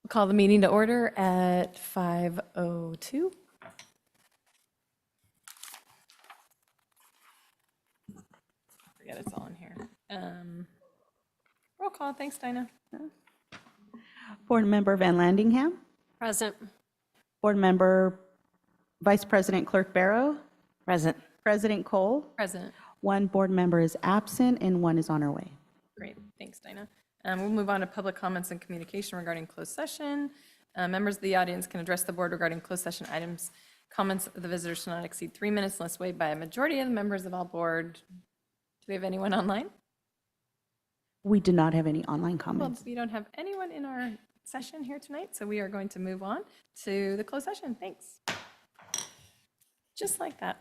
Call the meeting to order at 5:02. Forget it's all in here. Roll call. Thanks, Dinah. Board Member Van Landingham. Present. Board Member Vice President Clerk Barrow. Present. President Cole. Present. One board member is absent and one is on her way. Great. Thanks, Dinah. We'll move on to public comments and communication regarding closed session. Members of the audience can address the board regarding closed session items. Comments of the visitors should not exceed 3 minutes unless waived by a majority of the members of all board. Do we have anyone online? We do not have any online Well, comments. we don't have anyone in our session here tonight, so we are going to move on to the closed session. Thanks. Just like that.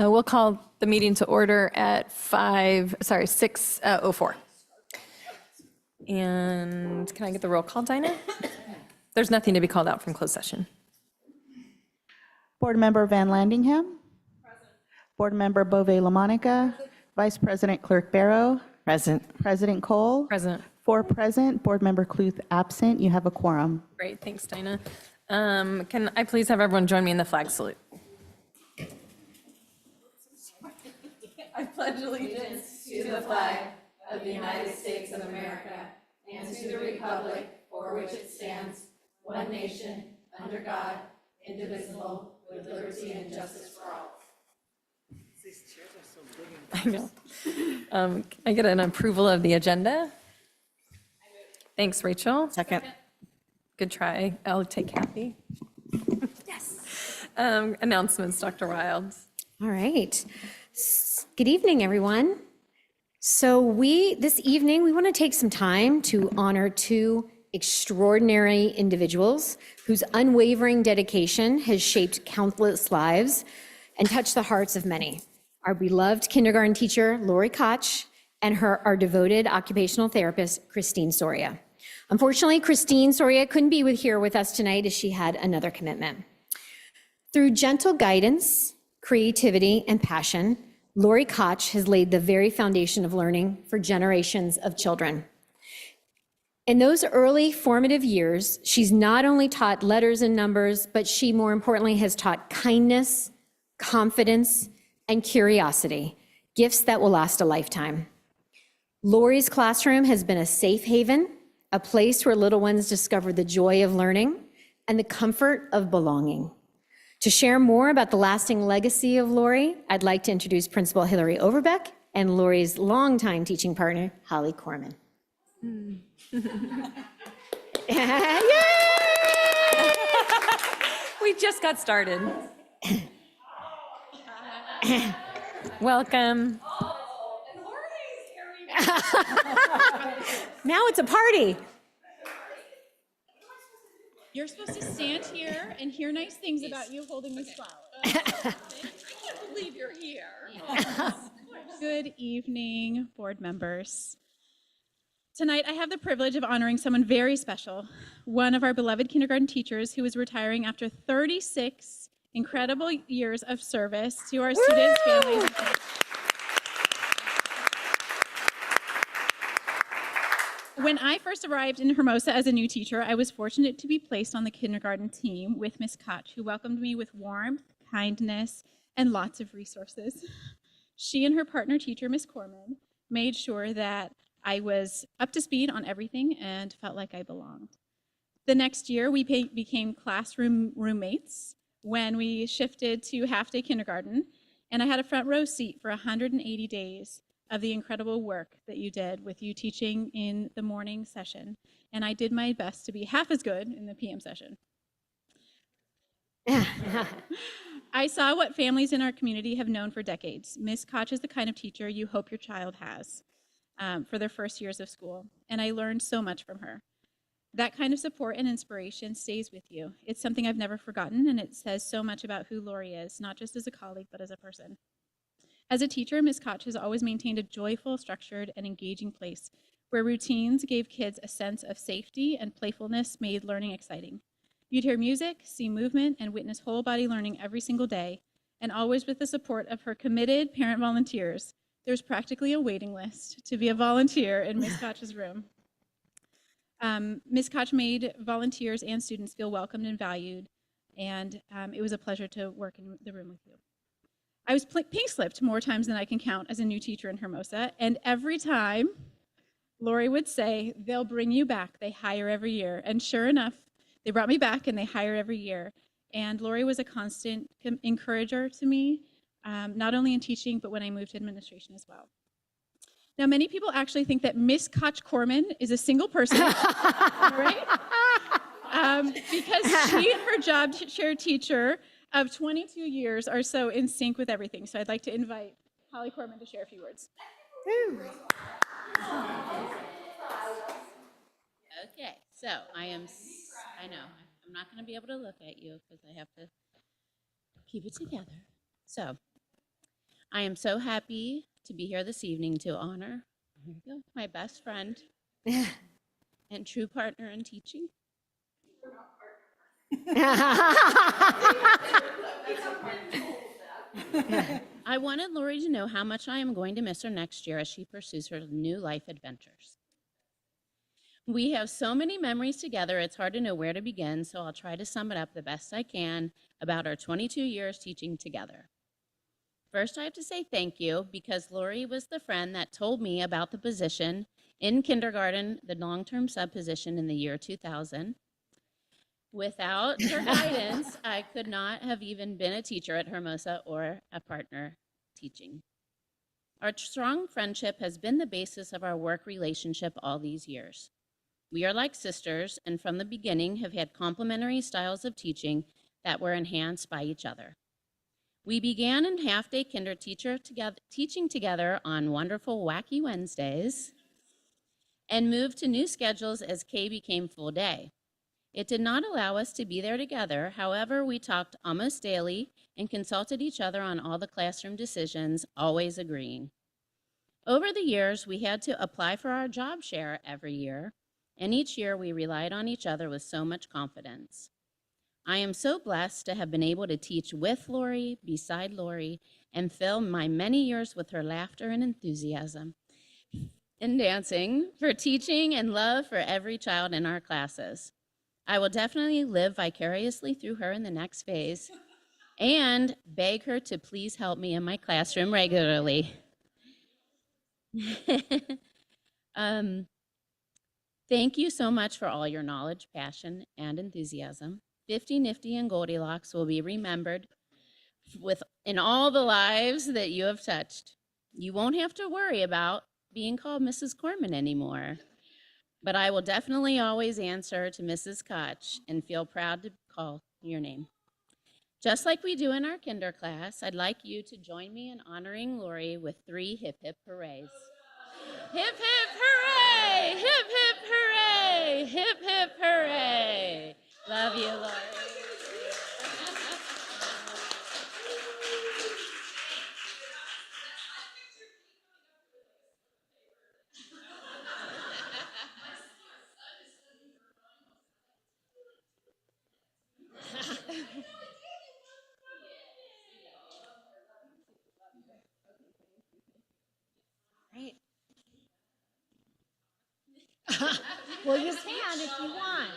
We'll call the meeting to order at 6:04. And can I get the roll call, Dinah? There's nothing to be called out from closed session. Board Member Van Landingham. Board Member Bove LaMonica. Vice President Clerk Barrow. Present. President Cole. Present. 4 present. Board Member Cluth absent. You have a quorum. Great, thanks, Dinah. Can I please have everyone join me in the flag salute? I pledge allegiance to the flag of the United States of America and to the republic for which it stands, one nation, under God, indivisible, with liberty and justice for all. These chairs are so big. I know. Can I get an approval of the agenda? Thanks, Rachel. Second. Good try. I'll take Kathy. Yes. Announcements, Dr. Wilds. All right. Good evening, everyone. So this evening, we want to take some time to honor 2 extraordinary individuals whose unwavering dedication has shaped countless lives and touched the hearts of many. Our beloved kindergarten teacher, Lori Koch, and our devoted occupational therapist, Christine Soria. Unfortunately, Christine Soria couldn't be here with us tonight as she had another commitment. Through gentle guidance, creativity, and passion, Lori Koch has laid the very foundation of learning for generations of children. In those early formative years, she's not only taught letters and numbers, but she more importantly has taught kindness, confidence, and curiosity, gifts that will last a lifetime. Lori's classroom has been a safe haven, a place where little ones discover the joy of learning and the comfort of belonging. To share more about the lasting legacy of Lori, I'd like to introduce Principal Hillary Overbeck and Lori's longtime teaching partner, Holly Corman. Yay! We just got started. Welcome. Now it's a party. You're supposed to stand here and hear nice things about you holding this flower. I can't believe you're here. Good evening, board members. Tonight, I have the privilege of honoring someone very special, one of our beloved kindergarten teachers who is retiring after 36 incredible years of service to our students, families, and kids. When I first arrived in Hermosa as a new teacher, I was fortunate to be placed on the kindergarten team with Miss Koch, who welcomed me with warmth, kindness, and lots of resources. She and her partner teacher, Miss Corman, made sure that I was up to speed on everything and felt like I belonged. The next year, we became classroom roommates when we shifted to half-day kindergarten, and I had a front row seat for 180 days of the incredible work that you did with you teaching in the morning session. And I did my best to be half as good in the PM session. I saw what families in our community have known for decades. Miss Koch is the kind of teacher you hope your child has for their first years of school. And I learned so much from her. That kind of support and inspiration stays with you. It's something I've never forgotten, and it says so much about who Lori is, not just as a colleague, but as a person. As a teacher, Ms. Koch has always maintained a joyful, structured, and engaging place where routines gave kids a sense of safety and playfulness made learning exciting. You'd hear music, see movement, and witness whole body learning every single day, and always with the support of her committed parent volunteers. There's practically a waiting list to be a volunteer in Ms. Koch's room. Ms. Koch made volunteers and students feel welcomed and valued, and it was a pleasure to work in the room with you. I was pink slipped more times than I can count as a new teacher in Hermosa, and every time Lori would say, they'll bring you back, they hire every year. And sure enough, they brought me back and they hire every year. And Lori was a constant encourager to me, not only in teaching, but when I moved to administration as well. Now, many people actually think that Miss Koch Corman is a single person, right? Because she and her job share teacher of 22 years are so in sync with everything. So I'd like to invite Holly Corman to share a few words. Okay, so I know, I'm not going to be able to look at you because I have to keep it together. So, I am so happy to be here this evening to honor my best friend and true partner in teaching. I wanted Lori to know how much I am going to miss her next year as she pursues her new life adventures. We have so many memories together, it's hard to know where to begin, so I'll try to sum it up the best I can about our 22 years teaching together. First, I have to say thank you because Lori was the friend that told me about the position in kindergarten, the long-term sub position in the year 2000. Without her guidance, I could not have even been a teacher at Hermosa or a partner teaching. Our strong friendship has been the basis of our work relationship all these years. We are like sisters, and from the beginning have had complementary styles of teaching that were enhanced by each other. We began in half-day kinder teaching together on wonderful Wacky Wednesdays and moved to new schedules as K became full day. It did not allow us to be there together. However, we talked almost daily and consulted each other on all the classroom decisions, always agreeing. Over the years, we had to apply for our job share every year, and each year we relied on each other with so much confidence. I am so blessed to have been able to teach with Lori, beside Lori, and fill my many years with her laughter and enthusiasm in dancing, for teaching and love for every child in our classes. I will definitely live vicariously through her in the next phase and beg her to please help me in my classroom regularly. Thank you so much for all your knowledge, passion, and enthusiasm. 50, Nifty, and Goldilocks will be remembered in all the lives that you have touched. You won't have to worry about being called Mrs. Corman anymore, but I will definitely always answer to Mrs. Koch and feel proud to call your name. Just like we do in our kinder class, I'd like you to join me in honoring Lori with 3 hip hip hoorays. Hip hip hooray! Hip hip hooray! Hip hip hooray! Love you, Lori. Right. Well, you can if you want.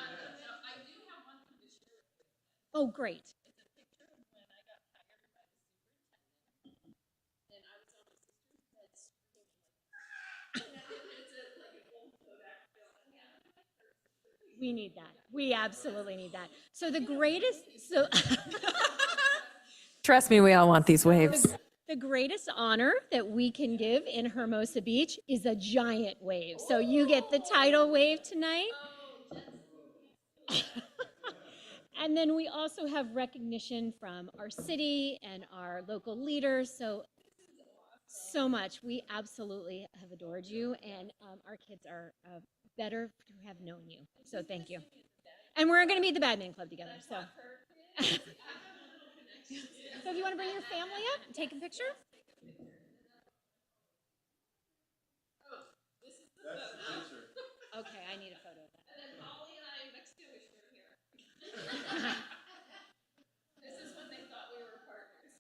Oh, great. We need that. We absolutely need that. So Trust me, we all want these waves. the greatest honor that we can give in Hermosa Beach is a giant wave. So you get the tidal wave tonight. And then we also have recognition from our city and our local leaders. So much. We absolutely have adored you, and our kids are better to have known you. So thank you. And we're going to be at the Badminton Club together. So, so if you want to bring your family up and take a picture. Okay, I need a photo of that. And then Molly and I next to each other here. This is when they thought we were partners.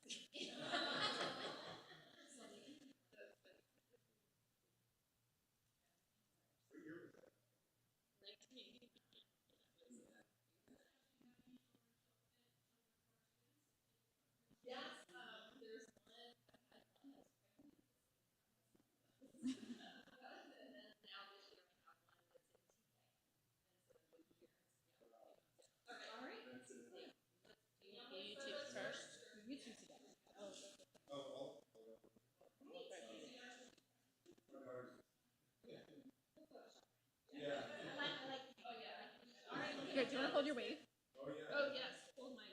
You two first. Here, do you want to hold your wave? Oh, yes. Hold my wave.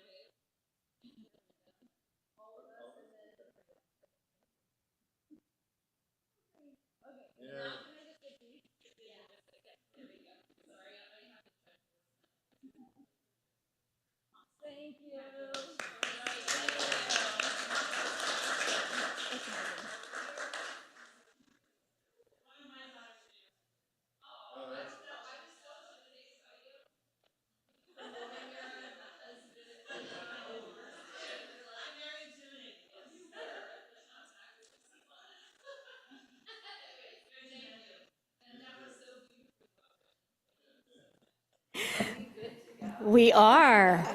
Thank you. We are.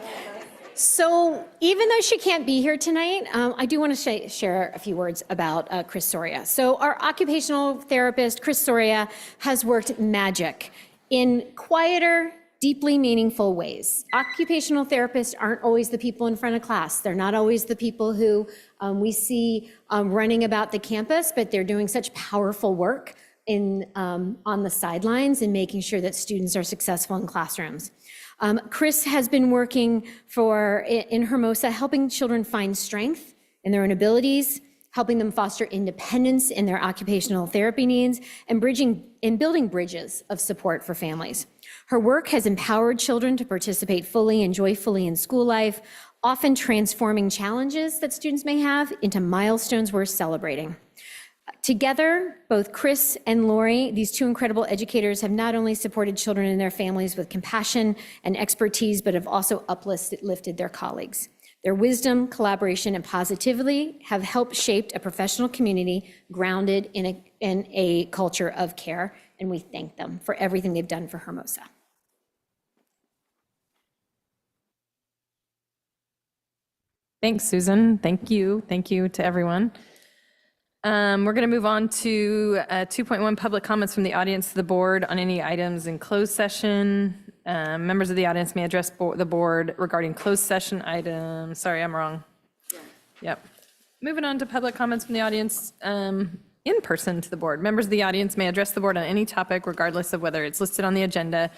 So even though she can't be here tonight, I do want to share a few words about Chris Soria. So our occupational therapist, Chris Soria, has worked magic in quieter, deeply meaningful ways. Occupational therapists aren't always the people in front of class. They're not always the people who we see running about the campus, but they're doing such powerful work on the sidelines and making sure that students are successful in classrooms. Chris has been working in Hermosa, helping children find strength in their own abilities, helping them foster independence in their occupational therapy needs, and building bridges of support for families. Her work has empowered children to participate fully and joyfully in school life, often transforming challenges that students may have into milestones worth celebrating. Together, both Chris and Lori, these two incredible educators, have not only supported children and their families with compassion and expertise, but have also uplifted their colleagues. Their wisdom, collaboration, and positivity have helped shape a professional community grounded in a culture of care, and we thank them for everything they've done for Hermosa. Thanks, Susan. Thank you. Thank you to everyone. We're going to move on to 2.1 public comments from the audience to the board on any items in closed session. Members of the audience may address the board regarding closed session items. Sorry, I'm wrong. Yep. Moving on to public comments from the audience in person to the board. Members of the audience may address the board on any topic regardless of whether it's listed on the agenda.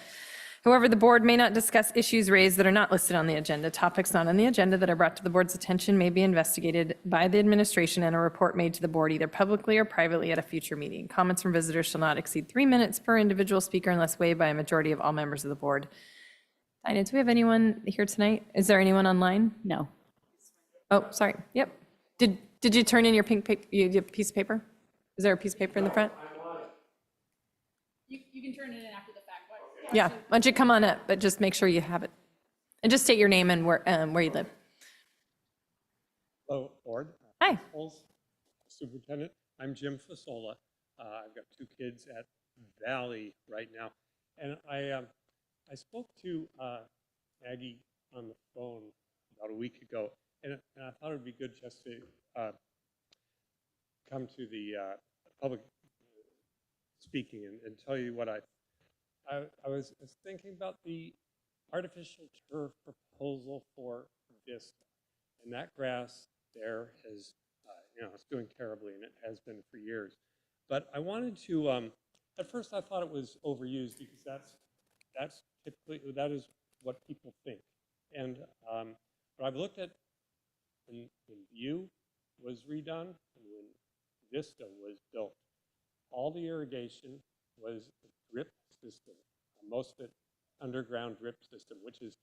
However, the board may not discuss issues raised that are not listed on the agenda. Topics not on the agenda that are brought to the board's attention may be investigated by the administration and a report made to the board either publicly or privately at a future meeting. Comments from visitors shall not exceed 3 minutes per individual speaker unless waived by a majority of all members of the board. Dinah, do we have anyone here tonight? Is there anyone online? No. Oh, sorry. Yep. Did you turn in your pink piece of paper? Is there a piece of paper in the front? You can turn it in after the fact. Yeah, why don't you come on up, but just make sure you have it. And just state your name and where you live. Hello, board. Hi. Principals, Superintendent. I'm Jim Fasola. I've got 2 kids at Valley right now. And I spoke to Maggie on the phone about a week ago, and I thought it would be good just to come to the public speaking and tell you what I was thinking about the artificial turf proposal for Vista, and that grass there is, it's doing terribly, and it has been for years. But I wanted to, at first I thought it was overused because that's typically, that is what people think. And but I've looked at when View was redone and when Vista was built, all the irrigation was a drip system, most of it underground drip system, which is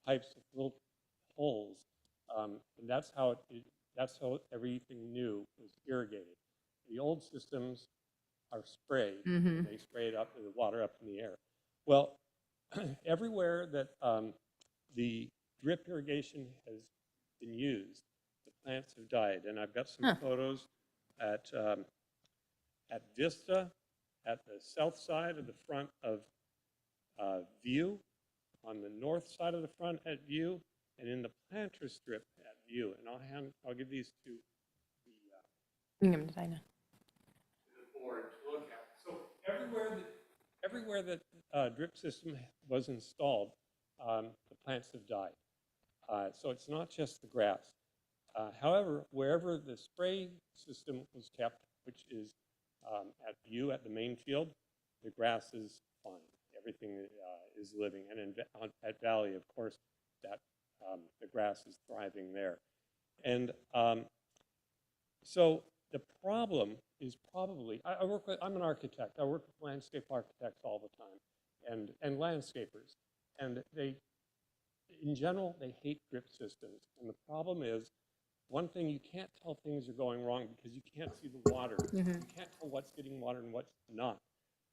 pipes with little holes, and that's how everything new was irrigated. The old systems are sprayed, and they spray it up, the water up in the air. Well, everywhere that the drip irrigation has been used, the plants have died, and I've got some photos at Vista, at the south side of the front of View, on the north side of the front at View, and in the planter strip at View. And I'll give these to You can give them to Dinah. the board to look at. So everywhere that drip system was installed, the plants have died. So it's not just the grass. However, wherever the spray system was kept, which is at View at the main field, the grass is fine. Everything is living. And at Valley, of course, that the grass is thriving there. And so the problem is probably, I'm an architect. I work with landscape architects all the time and landscapers. And in general, they hate drip systems. And the problem is, one thing, you can't tell things are going wrong because you can't see the water. You can't tell what's getting water and what's not.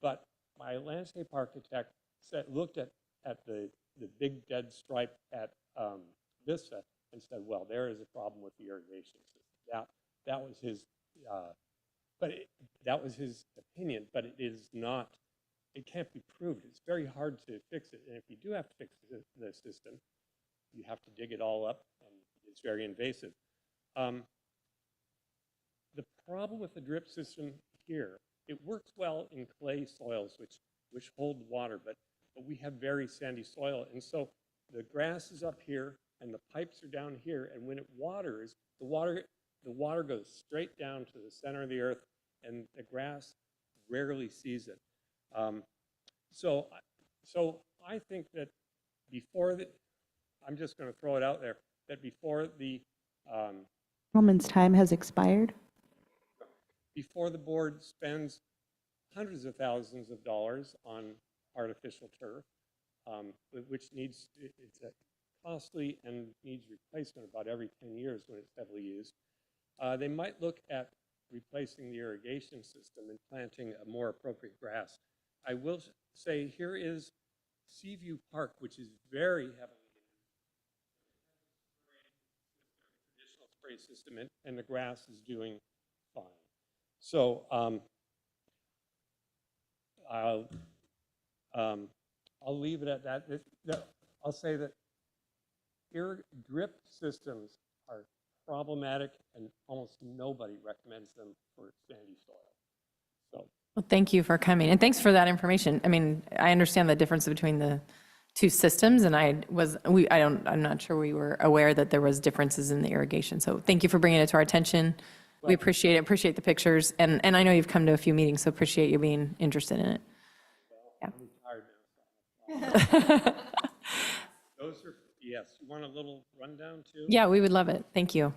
But my landscape architect looked at the big dead stripe at Vista and said, well, there is a problem with the irrigation system. That was his, that was his opinion, but it is not, it can't be proved. It's very hard to fix it. And if you do have to fix the system, you have to dig it all up, and it's very invasive. The problem with the drip system here, it works well in clay soils, which hold water, but we have very sandy soil. And so the grass is up here, and the pipes are down here, and when it waters, the water goes straight down to the center of the earth, and the grass rarely sees it. So I think that I'm just going to throw it out there, that before the Gentleman's time has expired. before the board spends hundreds of thousands of dollars on artificial turf, which it's costly and needs replacement about every 10 years when it's heavily used, they might look at replacing the irrigation system and planting a more appropriate grass. I will say here is Seaview Park, which is very heavily traditional spray system, and the grass is doing fine. So I'll leave it at that. I'll say that drip systems are problematic, and almost nobody recommends them for sandy soil. So. Well, thank you for coming, and thanks for that information. I mean, I understand the difference between the two systems, and I'm not sure we were aware that there was differences in the irrigation. So thank you for bringing it to our attention. We appreciate it, appreciate the pictures, and I know you've come to a few meetings, so appreciate you being interested in it. I'm retired now. Those are, yes, you want a little rundown too? Yeah, we would love it. Thank you.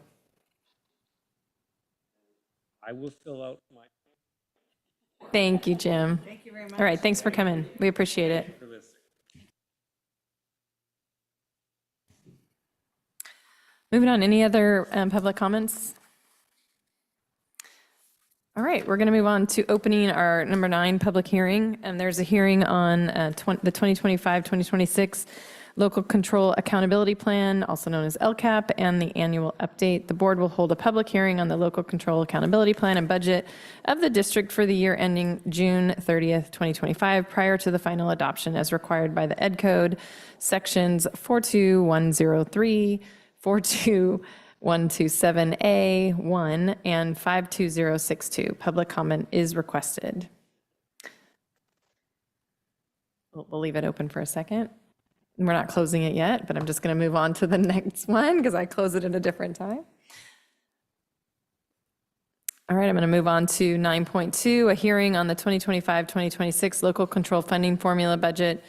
I will fill out my. Thank you, Jim. Thank you very much. All right, thanks for coming. We appreciate it. For listening. Moving on, any other public comments? All right, we're going to move on to opening our number 9 public hearing. And there's a hearing on the 2025-2026 Local Control Accountability Plan, also known as LCAP, and the annual update. The board will hold a public hearing on the Local Control Accountability Plan and budget of the district for the year ending June 30th, 2025, prior to the final adoption as required by the Ed Code, sections 42103, 42127A1, and 52062. Public comment is requested. We'll leave it open for a second. We're not closing it yet, but I'm just going to move on to the next one because I close it at a different time. All right, I'm going to move on to 9.2, a hearing on the 2025-2026 local control funding formula budget.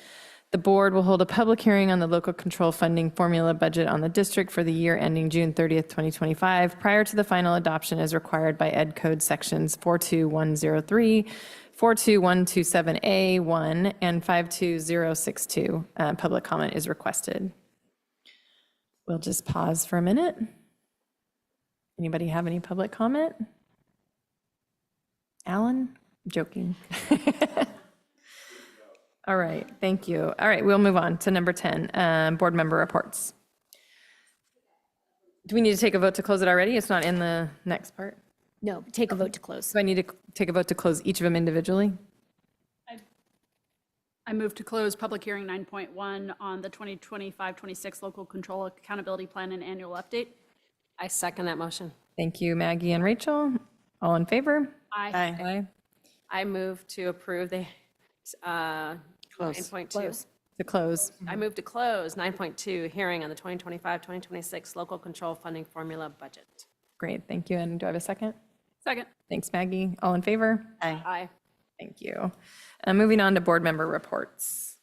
The board will hold a public hearing on the local control funding formula budget on the district for the year ending June 30th, 2025, prior to the final adoption as required by Ed Code sections 42103, 42127A1, and 52062. Public comment is requested. We'll just pause for a minute. Anybody have any public comment? Alan? I'm joking. All right, thank you. All right, we'll move on to number 10, board member reports. Do we need to take a vote to close it already? It's not in the next part. No, take a vote to close. So I need to take a vote to close each of them individually? I move to close public hearing 9.1 on the 2025-26 Local Control Accountability Plan and Annual Update. I second that motion. Thank you, Maggie and Rachel. All in favor? Aye. Aye. I move to approve the 9.2. To close. I move to close 9.2 hearing on the 2025-2026 local control funding formula budget. Great, thank you. And do I have a second? Second. Thanks, Maggie. All in favor? Aye. Thank you. Moving on to board member reports.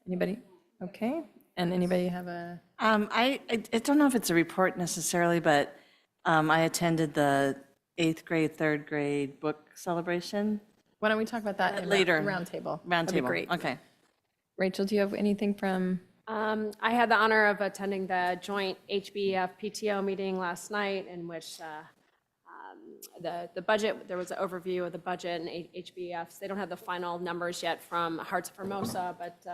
Anybody? Okay. And anybody have a? I don't know if it's a report necessarily, but I attended the 8th grade, 3rd grade book celebration. Why don't we talk about that in Later. round table? Round That'd be table. Great. Okay. Rachel, do you have anything from? I had the honor of attending the joint HBF PTO meeting last night in which the budget. There was an overview of the budget and HBFs. They don't have the final numbers yet from Hearts of Hermosa, but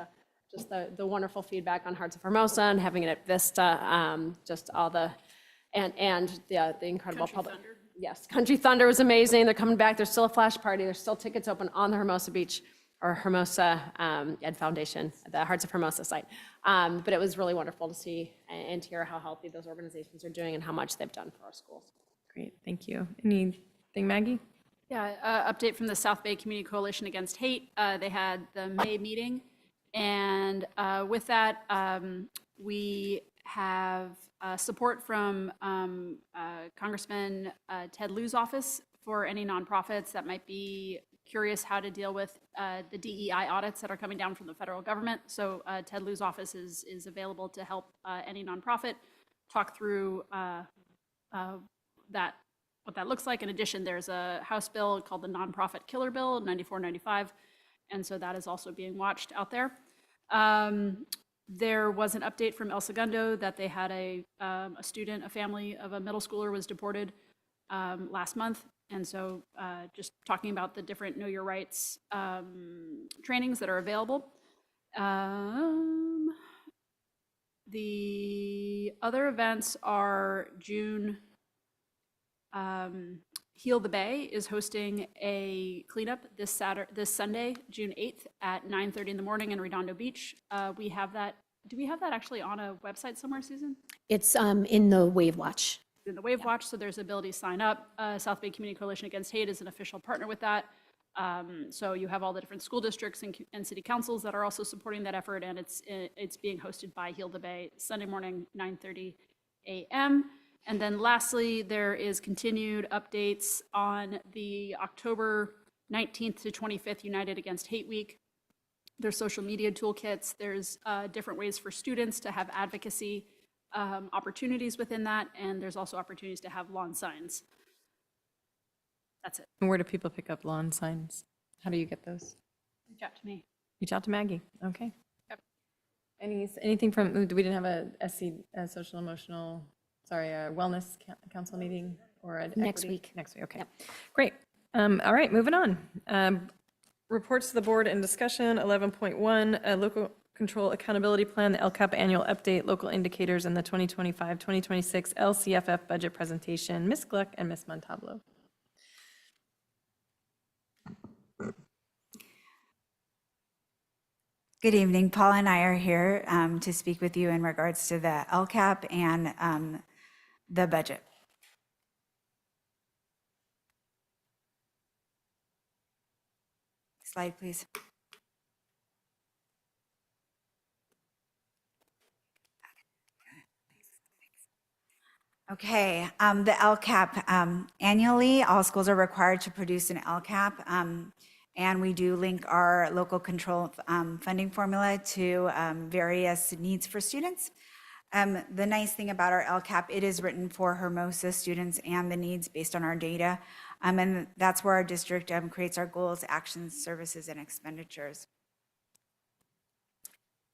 just the wonderful feedback on Hearts of Hermosa and having it at Vista, just all the, and the incredible public. Yes, Country Thunder was amazing. They're coming back. There's still a flash party. There's still tickets open on the Hermosa Beach or Hermosa Ed Foundation, the Hearts of Hermosa site. But it was really wonderful to see and to hear how healthy those organizations are doing and how much they've done for our schools. Great, thank you. Anything, Maggie? Yeah, update from the South Bay Community Coalition Against Hate. They had the May meeting, and with that, we have support from Congressman Ted Lieu's office for any nonprofits that might be curious how to deal with the DEI audits that are coming down from the federal government. So Ted Lieu's office is available to help any nonprofit talk through what that looks like. In addition, there's a House bill called the Nonprofit Killer Bill, 9495, and so that is also being watched out there. There was an update from El Segundo that they had a family of a middle schooler was deported last month, and so just talking about the different Know Your Rights trainings that are available. The other events are June. Heal the Bay is hosting a cleanup this Sunday, June 8th at 9:30 in the morning in Redondo Beach. We have that. Do we have that actually on a website somewhere, Susan? It's in the Wave Watch. In the Wave Watch, so there's ability to sign up. South Bay Community Coalition Against Hate is an official partner with that. So you have all the different school districts and city councils that are also supporting that effort, and it's being hosted by Heal the Bay Sunday morning, 9:30 a.m. And then lastly, there is continued updates on the October 19th to 25th United Against Hate Week. There's social media toolkits. There's different ways for students to have advocacy opportunities within that. And there's also opportunities to have lawn signs. That's it. And where do people pick up lawn signs? How do you get those? Reach out to me. Reach out to Maggie, okay. Yep. Anything from, we didn't have a social emotional, wellness council meeting or an Next equity? week. Next week, okay. Yep. Great. All right, moving on. Reports to the board and discussion, 11.1, local control accountability plan, the LCAP annual update, local indicators, and the 2025-2026 LCFF budget presentation. Ms. Gluck and Ms. Montalvo. Good evening. Paul and I are here to speak with you in regards to the LCAP and the budget. Slide, please. Okay, the LCAP, annually, all schools are required to produce an LCAP, and we do link our local control funding formula to various needs for students. The nice thing about our LCAP, it is written for Hermosa students and the needs based on our data, and that's where our district creates our goals, actions, services, and expenditures.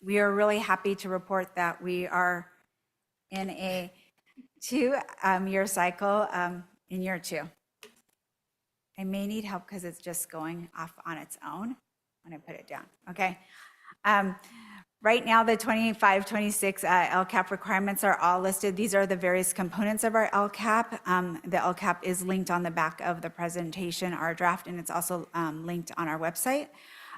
We are really happy to report that we are in a two-year cycle in year 2. I may need help because it's just going off on its own when I put it down, okay? Right now, the 25-26 LCAP requirements are all listed. These are the various components of our LCAP. The LCAP is linked on the back of the presentation, our draft, and it's also linked on our website.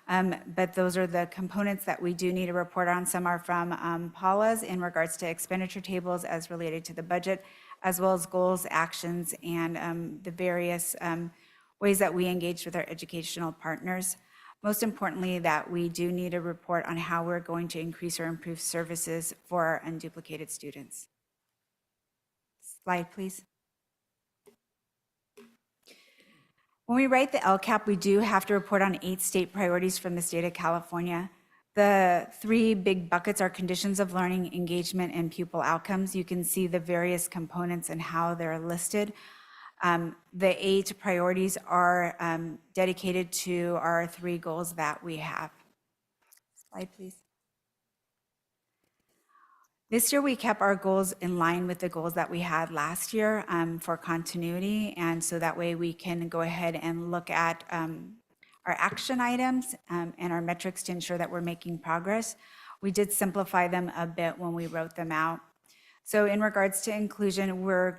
But those are the components that we do need to report on. Some are from Paula's in regards to expenditure tables as related to the budget, as well as goals, actions, and the various ways that we engage with our educational partners. Most importantly, that we do need a report on how we're going to increase or improve services for our unduplicated students. Slide, please. When we write the LCAP, we do have to report on 8 state priorities from the state of California. The 3 big buckets are conditions of learning, engagement, and pupil outcomes. You can see the various components and how they're listed. The 8 priorities are dedicated to our 3 goals that we have. Slide, please. This year, we kept our goals in line with the goals that we had last year for continuity, and so that way we can go ahead and look at our action items and our metrics to ensure that we're making progress. We did simplify them a bit when we wrote them out. So in regards to inclusion, we're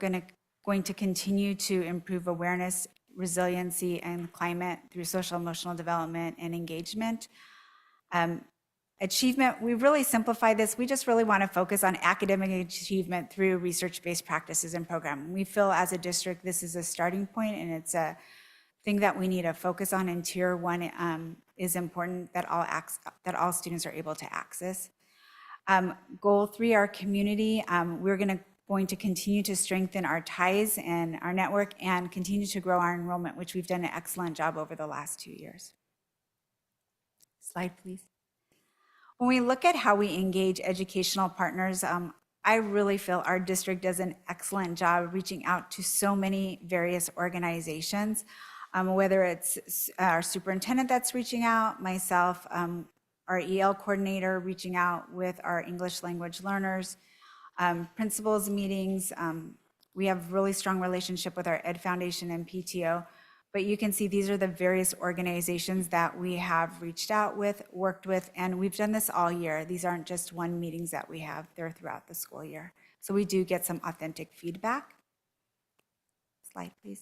going to continue to improve awareness, resiliency, and climate through social emotional development and engagement. Achievement, we really simplified this. We just really want to focus on academic achievement through research-based practices and program. We feel as a district, this is a starting point and it's a thing that we need to focus on, and tier 1 is important that all students are able to access. Goal 3, our community. We're going to continue to strengthen our ties and our network and continue to grow our enrollment, which we've done an excellent job over the last 2 years. Slide, please. When we look at how we engage educational partners, I really feel our district does an excellent job reaching out to so many various organizations, whether it's our superintendent that's reaching out, myself, our EL coordinator reaching out with our English language learners, principals meetings. We have really strong relationship with our Ed Foundation and PTO, but you can see these are the various organizations that we have reached out with, worked with, and we've done this all year. These aren't just one meetings that we have, they're throughout the school year. So we do get some authentic feedback. Slide, please.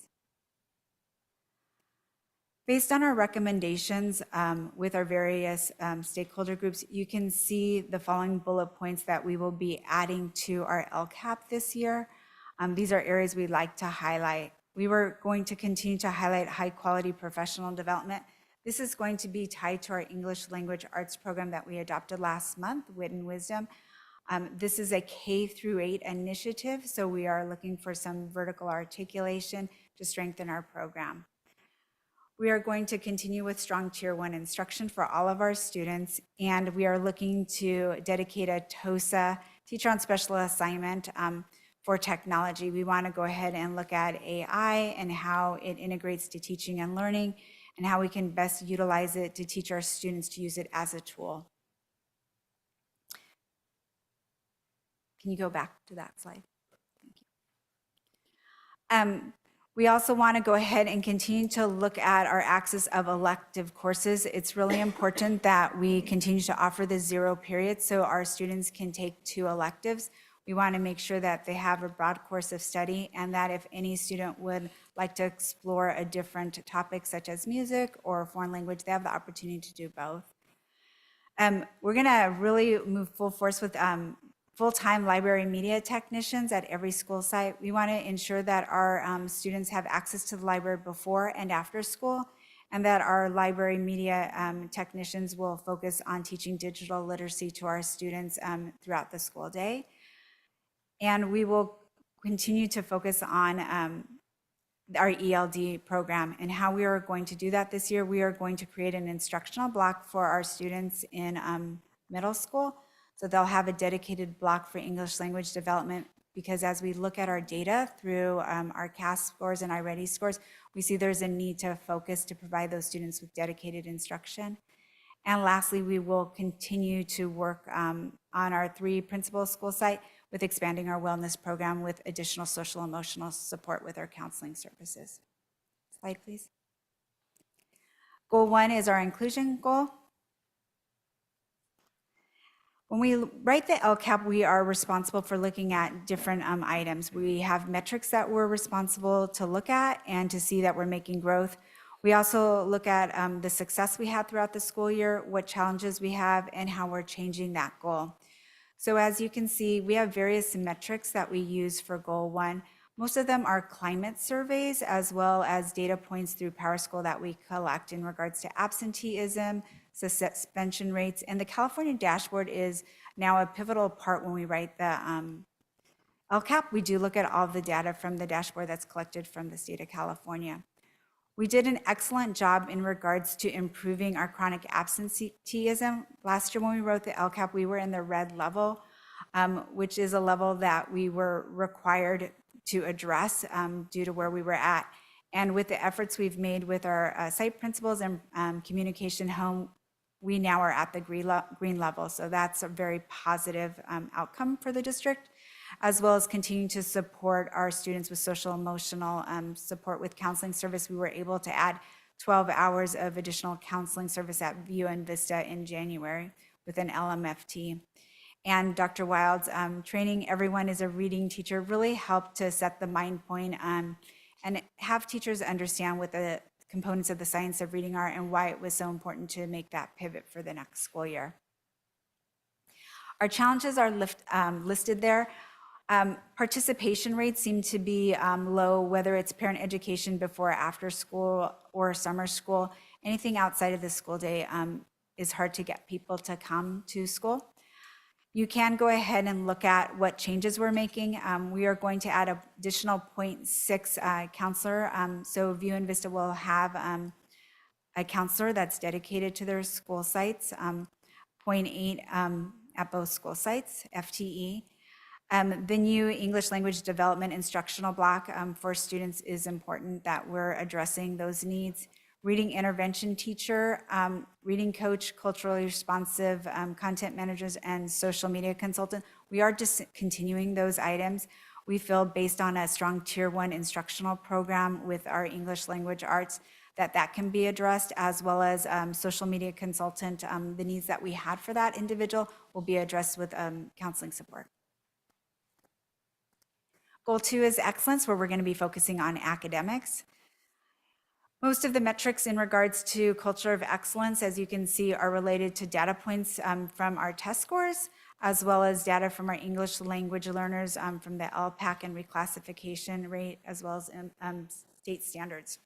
Based on our recommendations with our various stakeholder groups, you can see the following bullet points that we will be adding to our LCAP this year. These are areas we'd like to highlight. We were going to continue to highlight high quality professional development. This is going to be tied to our English language arts program that we adopted last month, Wit and Wisdom. This is a K-8 initiative, so we are looking for some vertical articulation to strengthen our program. We are going to continue with strong tier 1 instruction for all of our students, and we are looking to dedicate a TOSA, teacher on special assignment, for technology. We want to go ahead and look at AI and how it integrates to teaching and learning and how we can best utilize it to teach our students to use it as a tool. Can you go back to that slide? Thank you. We also want to go ahead and continue to look at our access of elective courses. It's really important that we continue to offer the 0 period so our students can take 2 electives. We want to make sure that they have a broad course of study and that if any student would like to explore a different topic such as music or foreign language, they have the opportunity to do both. We're going to really move full force with full-time library media technicians at every school site. We want to ensure that our students have access to the library before and after school, and that our library media technicians will focus on teaching digital literacy to our students throughout the school day. And we will continue to focus on our ELD program and how we are going to do that this year. We are going to create an instructional block for our students in middle school. So they'll have a dedicated block for English language development, because as we look at our data through our CAS scores and our READY scores, we see there's a need to focus to provide those students with dedicated instruction. And lastly, we will continue to work on our 3 principal school site with expanding our wellness program with additional social emotional support with our counseling services. Slide, please. Goal 1 is our inclusion goal. When we write the LCAP, we are responsible for looking at different items. We have metrics that we're responsible to look at and to see that we're making growth. We also look at the success we had throughout the school year, what challenges we have, and how we're changing that goal. So as you can see, we have various metrics that we use for goal 1. Most of them are climate surveys, as well as data points through PowerSchool that we collect in regards to absenteeism, suspension rates, and the California dashboard is now a pivotal part when we write the LCAP. We do look at all the data from the dashboard that's collected from the state of California. We did an excellent job in regards to improving our chronic absenteeism. Last year when we wrote the LCAP, we were in the red level, which is a level that we were required to address due to where we were at. And with the efforts we've made with our site principals and communication home, we now are at the green level. So that's a very positive outcome for the district, as well as continuing to support our students with social emotional support with counseling service. We were able to add 12 hours of additional counseling service at View and Vista in January with an LMFT. And Dr. Wild's training everyone as a reading teacher really helped to set the mind point and have teachers understand what the components of the science of reading are and why it was so important to make that pivot for the next school year. Our challenges are listed there. Participation rates seem to be low, whether it's parent education before or after school or summer school. Anything outside of the school day is hard to get people to come to school. You can go ahead and look at what changes we're making. We are going to add additional 0.6 counselor. So View and Vista will have a counselor that's dedicated to their school sites, 0.8 at both school sites, FTE. The new English language development instructional block for students is important that we're addressing those needs. Reading intervention teacher, reading coach, culturally responsive content managers, and social media consultant. We are discontinuing those items. We feel based on a strong tier 1 instructional program with our English language arts that can be addressed, as well as social media consultant. The needs that we had for that individual will be addressed with counseling support. Goal 2 is excellence, where we're going to be focusing on academics. Most of the metrics in regards to culture of excellence, as you can see, are related to data points from our test scores, as well as data from our English language learners from the LPAC and reclassification rate, as well as state standards.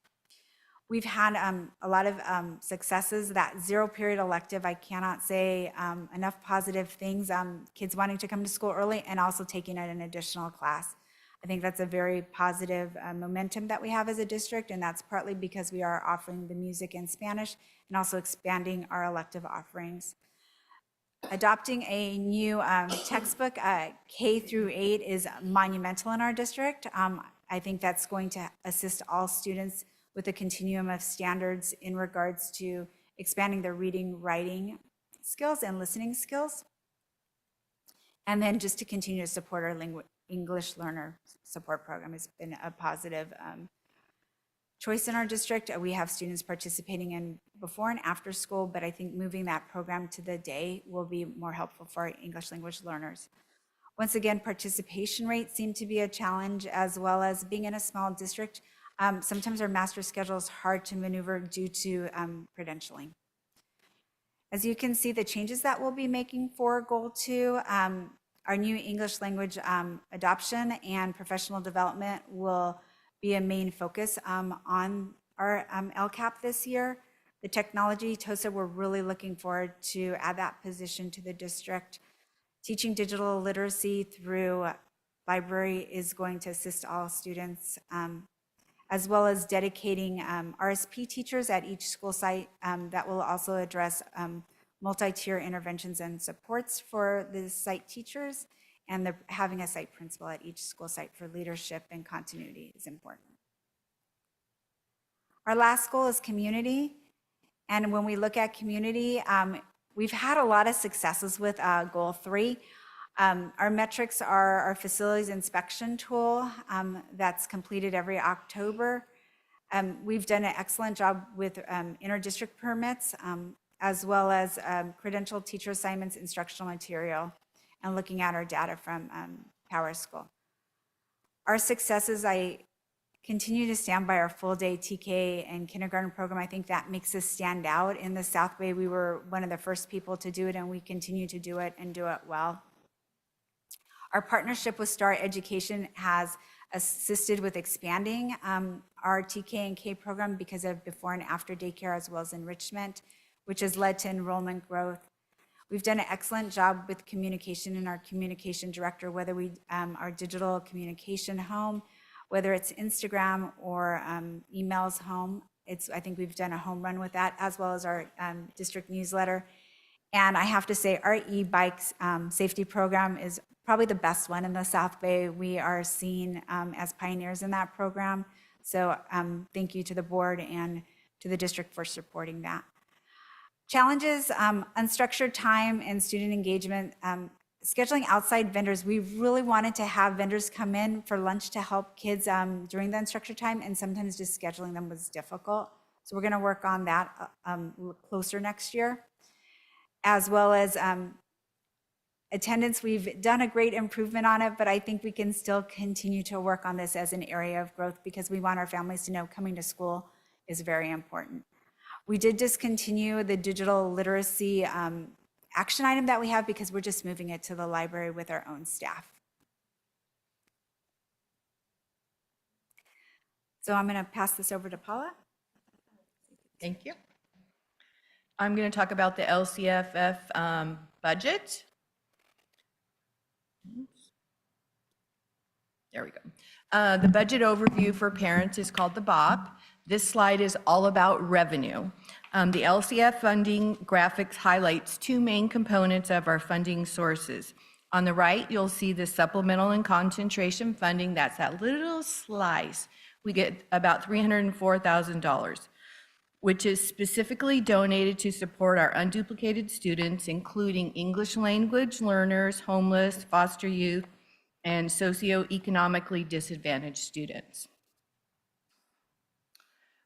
We've had a lot of successes. That 0 period elective, I cannot say enough positive things. Kids wanting to come to school early and also taking an additional class. I think that's a very positive momentum that we have as a district, and that's partly because we are offering the music in Spanish and also expanding our elective offerings. Adopting a new textbook, K through 8, is monumental in our district. I think that's going to assist all students with a continuum of standards in regards to expanding their reading, writing skills and listening skills. And then just to continue to support our English learner support program has been a positive choice in our district. We have students participating in before and after school, but I think moving that program to the day will be more helpful for our English language learners. Once again, participation rates seem to be a challenge, as well as being in a small district. Sometimes our master schedule is hard to maneuver due to credentialing. As you can see, the changes that we'll be making for Goal 2, our new English language adoption and professional development will be a main focus on our LCAP this year. The technology, TOSA, we're really looking forward to add that position to the district. Teaching digital literacy through library is going to assist all students, as well as dedicating RSP teachers at each school site that will also address multi-tier interventions and supports for the site teachers, and having a site principal at each school site for leadership and continuity is important. Our last goal is community. And when we look at community, we've had a lot of successes with Goal 3. Our metrics are our facilities inspection tool that's completed every October. We've done an excellent job with inter-district permits, as well as credentialed teacher assignments, instructional material, and looking at our data from Power School. Our successes, I continue to stand by our full-day TK and kindergarten program. I think that makes us stand out. In the South Bay, we were one of the first people to do it, and we continue to do it and do it well. Our partnership with Star Education has assisted with expanding our TK and K program because of before and after daycare, as well as enrichment, which has led to enrollment growth. We've done an excellent job with communication in our communication director, whether we our digital communication home, whether it's Instagram or emails home. I think we've done a home run with that, as well as our district newsletter. And I have to say, our e-bikes safety program is probably the best one in the South Bay. We are seen as pioneers in that program. So thank you to the board and to the district for supporting that. Challenges, unstructured time and student engagement, scheduling outside vendors. We really wanted to have vendors come in for lunch to help kids during the unstructured time, and sometimes just scheduling them was difficult. So we're going to work on that closer next year, as well as attendance. We've done a great improvement on it, but I think we can still continue to work on this as an area of growth because we want our families to know coming to school is very important. We did discontinue the digital literacy action item that we have because we're just moving it to the library with our own staff. So I'm going to pass this over to Paula. Thank you. I'm going to talk about the LCFF budget. There we go. The budget overview for parents is called the BOP. This slide is all about revenue. The LCF funding graphics highlights two main components of our funding sources. On the right, you'll see the supplemental and concentration funding. That's that little slice. We get about $304,000, which is specifically donated to support our unduplicated students, including English language learners, homeless, foster youth, and socioeconomically disadvantaged students.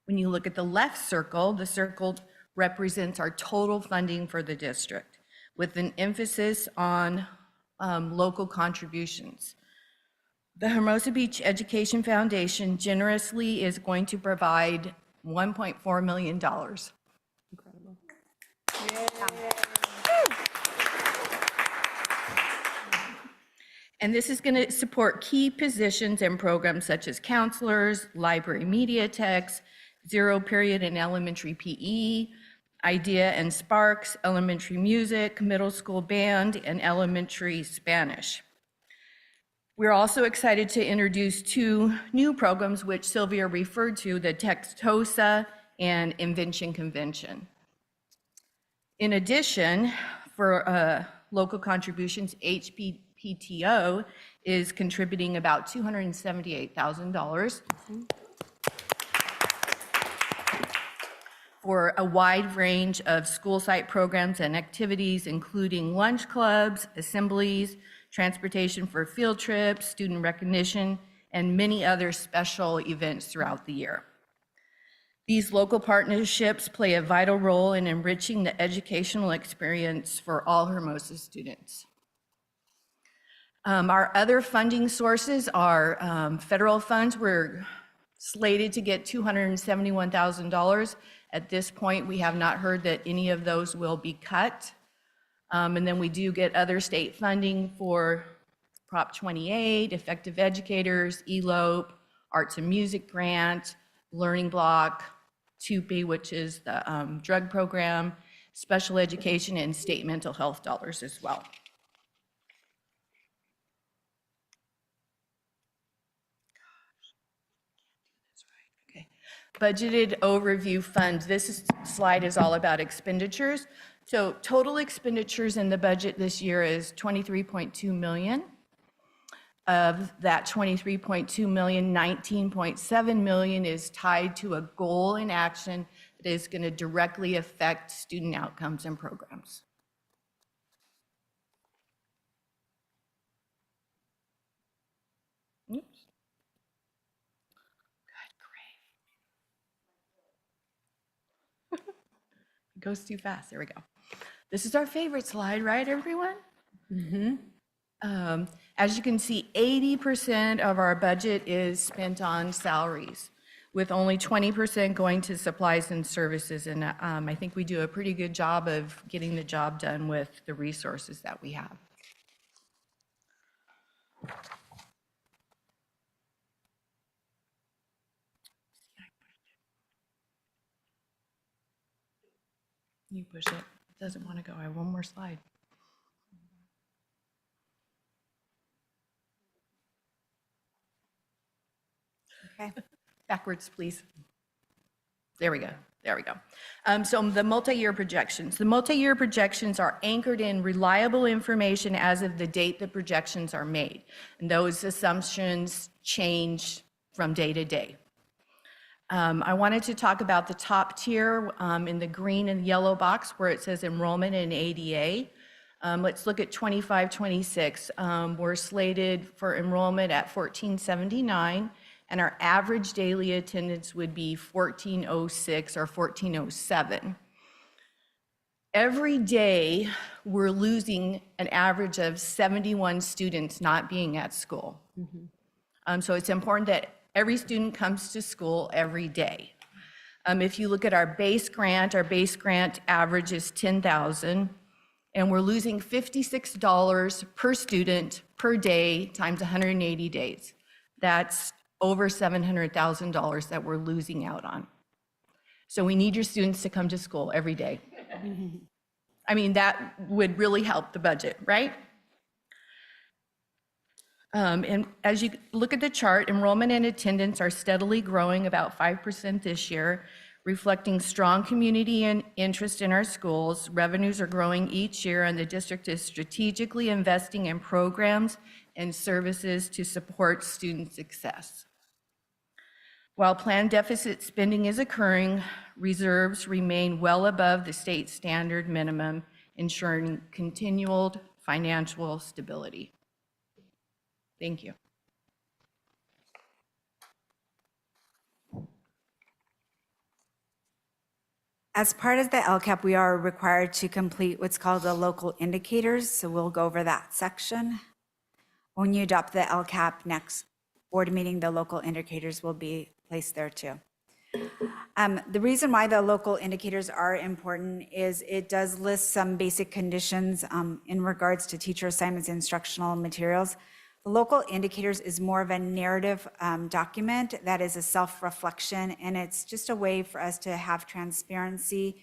When you look at the left circle, the circle represents our total funding for the district, with an emphasis on local contributions. The Hermosa Beach Education Foundation generously is going to provide $1.4 million. Incredible. And this is going to support key positions and programs such as counselors, library media techs, zero period in elementary PE, IDEA and Sparks, elementary music, middle school band, and elementary Spanish. We're also excited to introduce two new programs which Sylvia referred to, the Textosa and Invention Convention. In addition, for local contributions, HBPTO is contributing about $278,000 for a wide range of school site programs and activities, including lunch clubs, assemblies, transportation for field trips, student recognition, and many other special events throughout the year. These local partnerships play a vital role in enriching the educational experience for all Hermosa students. Our other funding sources are federal funds. We're slated to get $271,000. At this point, we have not heard that any of those will be cut. And then we do get other state funding for Prop 28, Effective Educators, ELOPE, Arts and Music Grant, Learning Block, TUPE, which is the drug program, special education, and state mental health dollars as well. Budgeted overview funds. This slide is all about expenditures. So total expenditures in the budget this year is $23.2 million. Of that $23.2 million, $19.7 million is tied to a goal in action that is going to directly affect student outcomes and programs. Oops. It goes too fast. There we go. This is our favorite slide, right, everyone? As you can see, 80% of our budget is spent on salaries, with only 20% going to supplies and services. And I think we do a pretty good job of getting the job done with the resources that we have. You push it. It doesn't want to go. I have one more slide. Okay. Backwards, please. There we go. There we go. So the multi-year projections. The multi-year projections are anchored in reliable information as of the date the projections are made. And those assumptions change from day to day. I wanted to talk about the top tier in the green and yellow box where it says enrollment in ADA. Let's look at 25-26. We're slated for enrollment at 1479, and our average daily attendance would be 1406 or 1407. Every day, we're losing an average of 71 students not being at school. So it's important that every student comes to school every day. If you look at our base grant average is $10,000, and we're losing $56 per student per day times 180 days. That's over $700,000 that we're losing out on. So we need your students to come to school every day. I mean, that would really help the budget, right? And as you look at the chart, enrollment and attendance are steadily growing about 5% this year, reflecting strong community and interest in our schools. Revenues are growing each year, and the district is strategically investing in programs and services to support student success. While planned deficit spending is occurring, reserves remain well above the state standard minimum, ensuring continual financial stability. Thank you. As part of the LCAP, we are required to complete what's called the local indicators, so we'll go over that section. When you adopt the LCAP next board meeting, the local indicators will be placed there too. The reason why the local indicators are important is it does list some basic conditions in regards to teacher assignments and instructional materials. The local indicators is more of a narrative document that is a self-reflection, and it's just a way for us to have transparency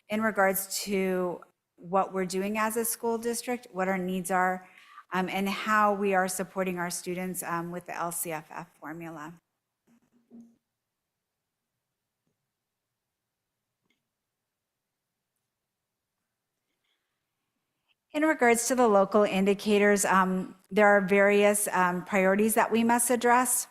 in regards to what we're doing as a school district, what our needs are, and how we are supporting our students with the LCFF formula. In regards to the local indicators, there are various priorities that we must address.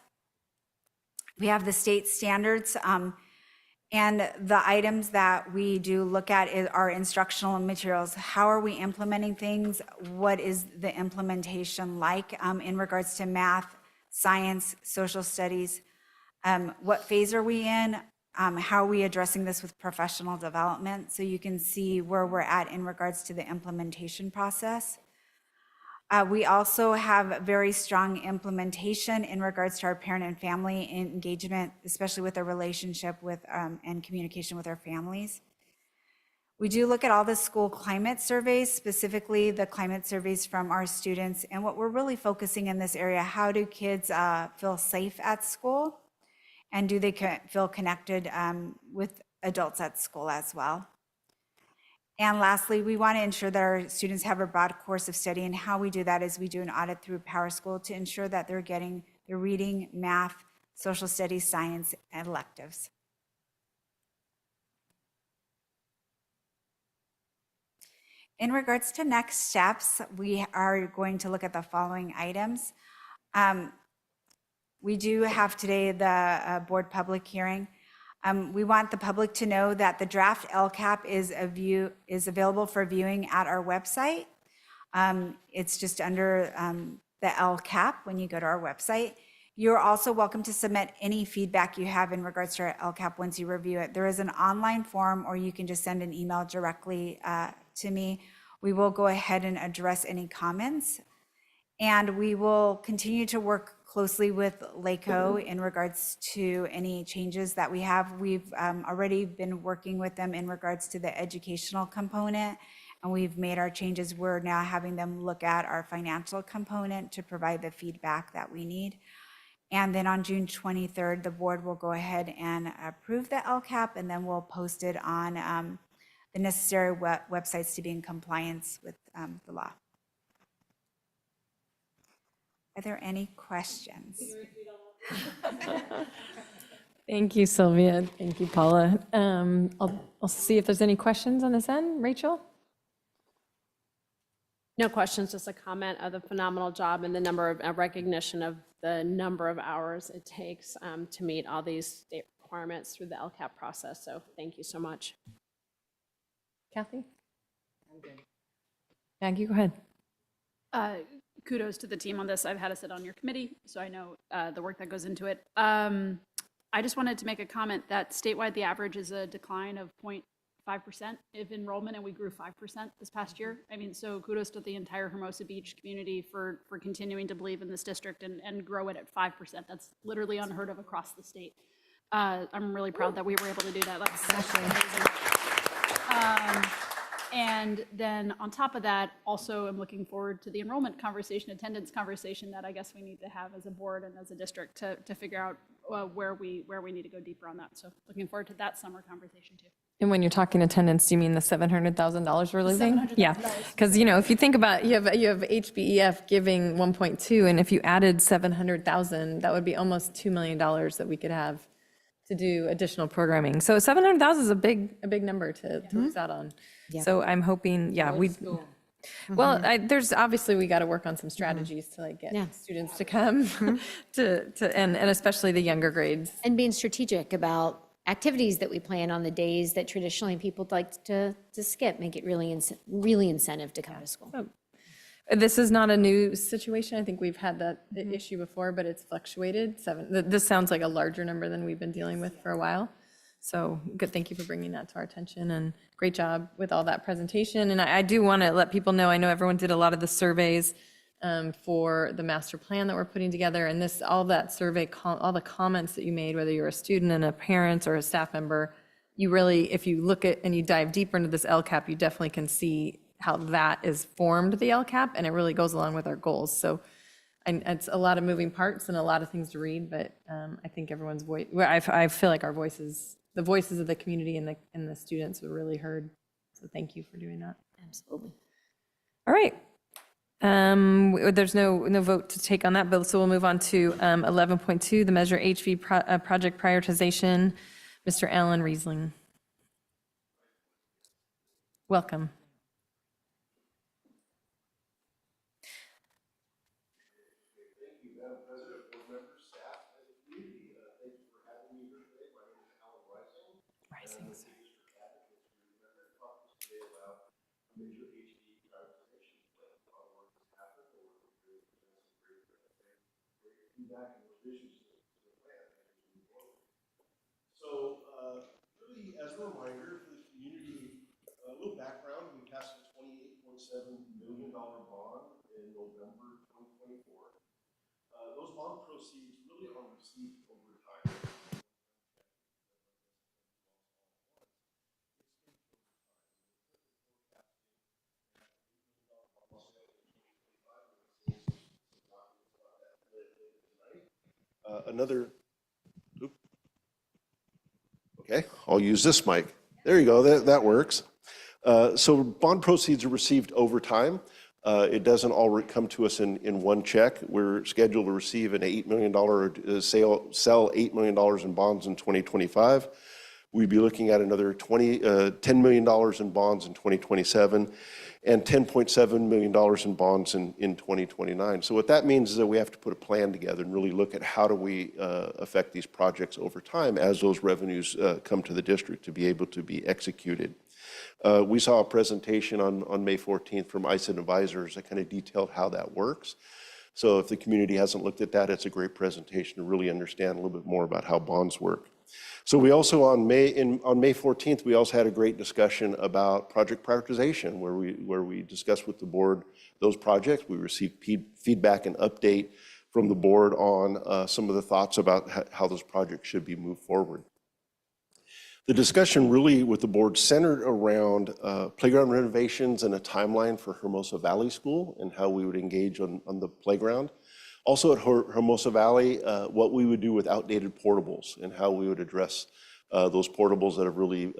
We have the state standards, and the items that we do look at are instructional materials. How are we implementing things? What is the implementation like in regards to math, science, social studies? What phase are we in? How are we addressing this with professional development? So you can see where we're at in regards to the implementation process. We also have very strong implementation in regards to our parent and family engagement, especially with our relationship with and communication with our families. We do look at all the school climate surveys, specifically the climate surveys from our students. And what we're really focusing in this area, how do kids feel safe at school? And do they feel connected with adults at school as well? And lastly, we want to ensure that our students have a broad course of study, and how we do that is we do an audit through PowerSchool to ensure that they're getting their reading, math, social studies, science, and electives. In regards to next steps, we are going to look at the following items. We do have today the board public hearing. We want the public to know that the draft LCAP is available for viewing at our website. It's just under the LCAP when you go to our website. You're also welcome to submit any feedback you have in regards to our LCAP once you review it. There is an online form, or you can just send an email directly to me. We will go ahead and address any comments. And we will continue to work closely with LACO in regards to any changes that we have. We've already been working with them in regards to the educational component, and we've made our changes. We're now having them look at our financial component to provide the feedback that we need. And then on June 23rd, the board will go ahead and approve the LCAP, and then we'll post it on the necessary websites to be in compliance with the law. Are there any questions? Thank you, Sylvia. Thank you, Paula. I'll see if there's any questions on this end. Rachel? No questions, just a comment of the phenomenal job and the number of recognition of the number of hours it takes to meet all these state requirements through the LCAP process. So thank you so much. Kathy? Maggie, go ahead. Kudos to the team on this. I've had to sit on your committee, so I know the work that goes into it. I just wanted to make a comment that statewide, the average is a decline of 0.5% of enrollment, and we grew 5% this past year. I mean, so kudos to the entire Hermosa Beach community for continuing to believe in this district and grow it at 5%. That's literally unheard of across the state. I'm really proud that we were able to do that. That's amazing. And then on top of that, also I'm looking forward to the enrollment conversation, attendance conversation that I guess we need to have as a board and as a district to figure out where we need to go deeper on that. So looking forward to that summer conversation too. And when you're talking attendance, do you mean the $700,000 we're losing? $700,000. Yeah, because if you think about, you have HBEF giving 1.2, and if you added 700,000, that would be almost $2 million that we could have to do additional programming. So 700,000 is a big number to lose out on. So I'm hoping, well, there's obviously, we got to work on some strategies to like get students to come and especially the younger grades. And being strategic about activities that we plan on the days that traditionally people like to skip, make it really incentive to come to school. This is not a new situation. I think we've had that issue before, but it's fluctuated. This sounds like a larger number than we've been dealing with for a while. So good, thank you for bringing that to our attention, and great job with all that presentation. And I do want to let people know, I know everyone did a lot of the surveys for the master plan that we're putting together, and all that survey, all the comments that you made, whether you're a student and a parent or a staff member, you really, if you look at and you dive deeper into this LCAP, you definitely can see how that is formed the LCAP, and it really goes along with our goals. So it's a lot of moving parts and a lot of things to read, but I think everyone's voice, I feel like our voices, the voices of the community and the students were really heard. So thank you for doing that. Absolutely. All right. There's no vote to take on that, but so we'll move on to 11.2, the Measure HV project prioritization. Mr. Alan Riesling. Welcome. So really, as a reminder for the community, a little background, we passed a $28.7 million bond in November 2024. Those bond proceeds really are received over time. Okay, I'll use this mic. There you go, that works. So bond proceeds are received over time. It doesn't all come to us in one check. We're scheduled to receive an $8 million sell $8 million in bonds in 2025. We'd be looking at another $10 million in bonds in 2027 and $10.7 million in bonds in 2029. So what that means is that we have to put a plan together and really look at how do we affect these projects over time as those revenues come to the district to be able to be executed. We saw a presentation on May 14th from ISID Advisors that kind of detailed how that works. So if the community hasn't looked at that, it's a great presentation to really understand a little bit more about how bonds work. So we also on May 14th, we also had a great discussion about project prioritization where we discussed with the board those projects. We received feedback and update from the board on some of the thoughts about how those projects should be moved forward. The discussion really with the board centered around playground renovations and a timeline for Hermosa Valley School and how we would engage on the playground. Also at Hermosa Valley, what we would do with outdated portables and how we would address those portables that have really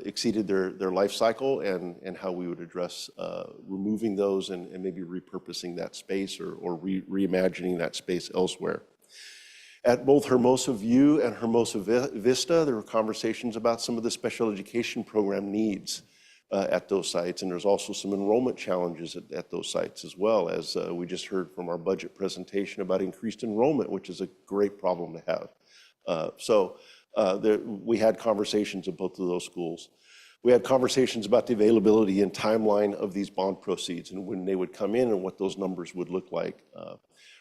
exceeded their life cycle and how we would address removing those and maybe repurposing that space or reimagining that space elsewhere. At both Hermosa View and Hermosa Vista, there were conversations about some of the special education program needs at those sites, and there's also some enrollment challenges at those sites as well, as we just heard from our budget presentation about increased enrollment, which is a great problem to have. So We had conversations at both of those schools. We had conversations about the availability and timeline of these bond proceeds and when they would come in and what those numbers would look like.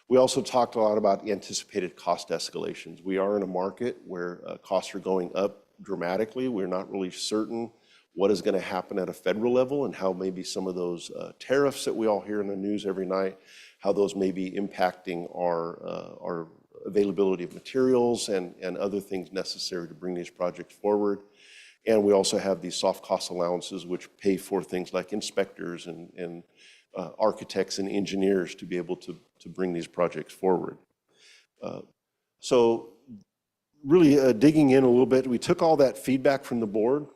We also talked a lot about anticipated cost escalations. We are in a market where costs are going up dramatically. We're not really certain what is going to happen at a federal level and how maybe some of those tariffs that we all hear in the news every night, how those may be impacting our availability of materials and other things necessary to bring these projects forward. And we also have these soft cost allowances, which pay for things like inspectors and architects and engineers to be able to bring these projects forward. So really digging in a little bit, we took all that feedback from the board.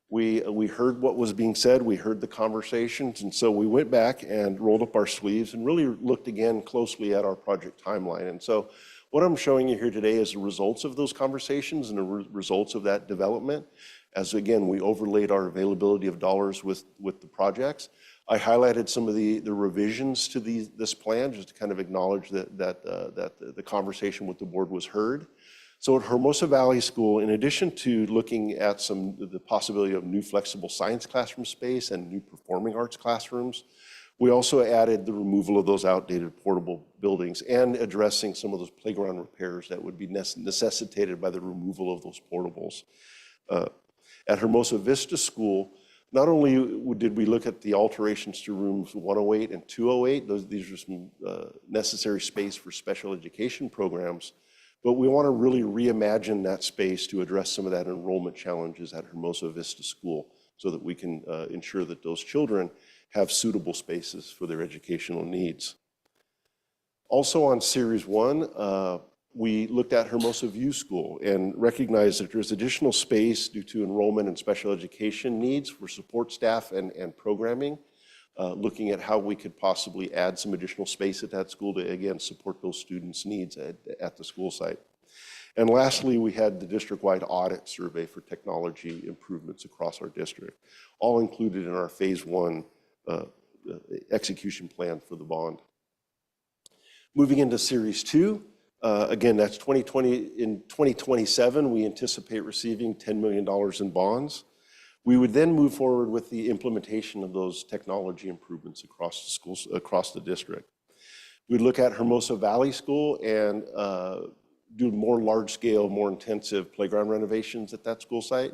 We heard what was being said, we heard the conversations, and so we went back and rolled up our sleeves and really looked again closely at our project timeline. And so what I'm showing you here today is the results of those conversations and the results of that development. As again, we overlaid our availability of dollars with the projects. I highlighted some of the revisions to this plan just to kind of acknowledge that the conversation with the board was heard. So at Hermosa Valley School, in addition to looking at the possibility of new flexible science classroom space and new performing arts classrooms, we also added the removal of those outdated portable buildings and addressing some of those playground repairs that would be necessitated by the removal of those portables. At Hermosa Vista School, not only did we look at the alterations to rooms 108 and 208, these are some necessary space for special education programs, but we want to really reimagine that space to address some of that enrollment challenges at Hermosa Vista School so that we can ensure that those children have suitable spaces for their educational needs. Also on Series 1, we looked at Hermosa View School and recognized that there's additional space due to enrollment and special education needs for support staff and programming, looking at how we could possibly add some additional space at that school to, again, support those students' needs at the school site. And lastly, we had the district-wide audit survey for technology improvements across our district, all included in our Phase 1 execution plan for the bond. Moving into Series 2, again, that's 2020. In 2027, we anticipate receiving $10 million in bonds. We would then move forward with the implementation of those technology improvements across the schools, across the district. We'd look at Hermosa Valley School and do more large-scale, more intensive playground renovations at that school site.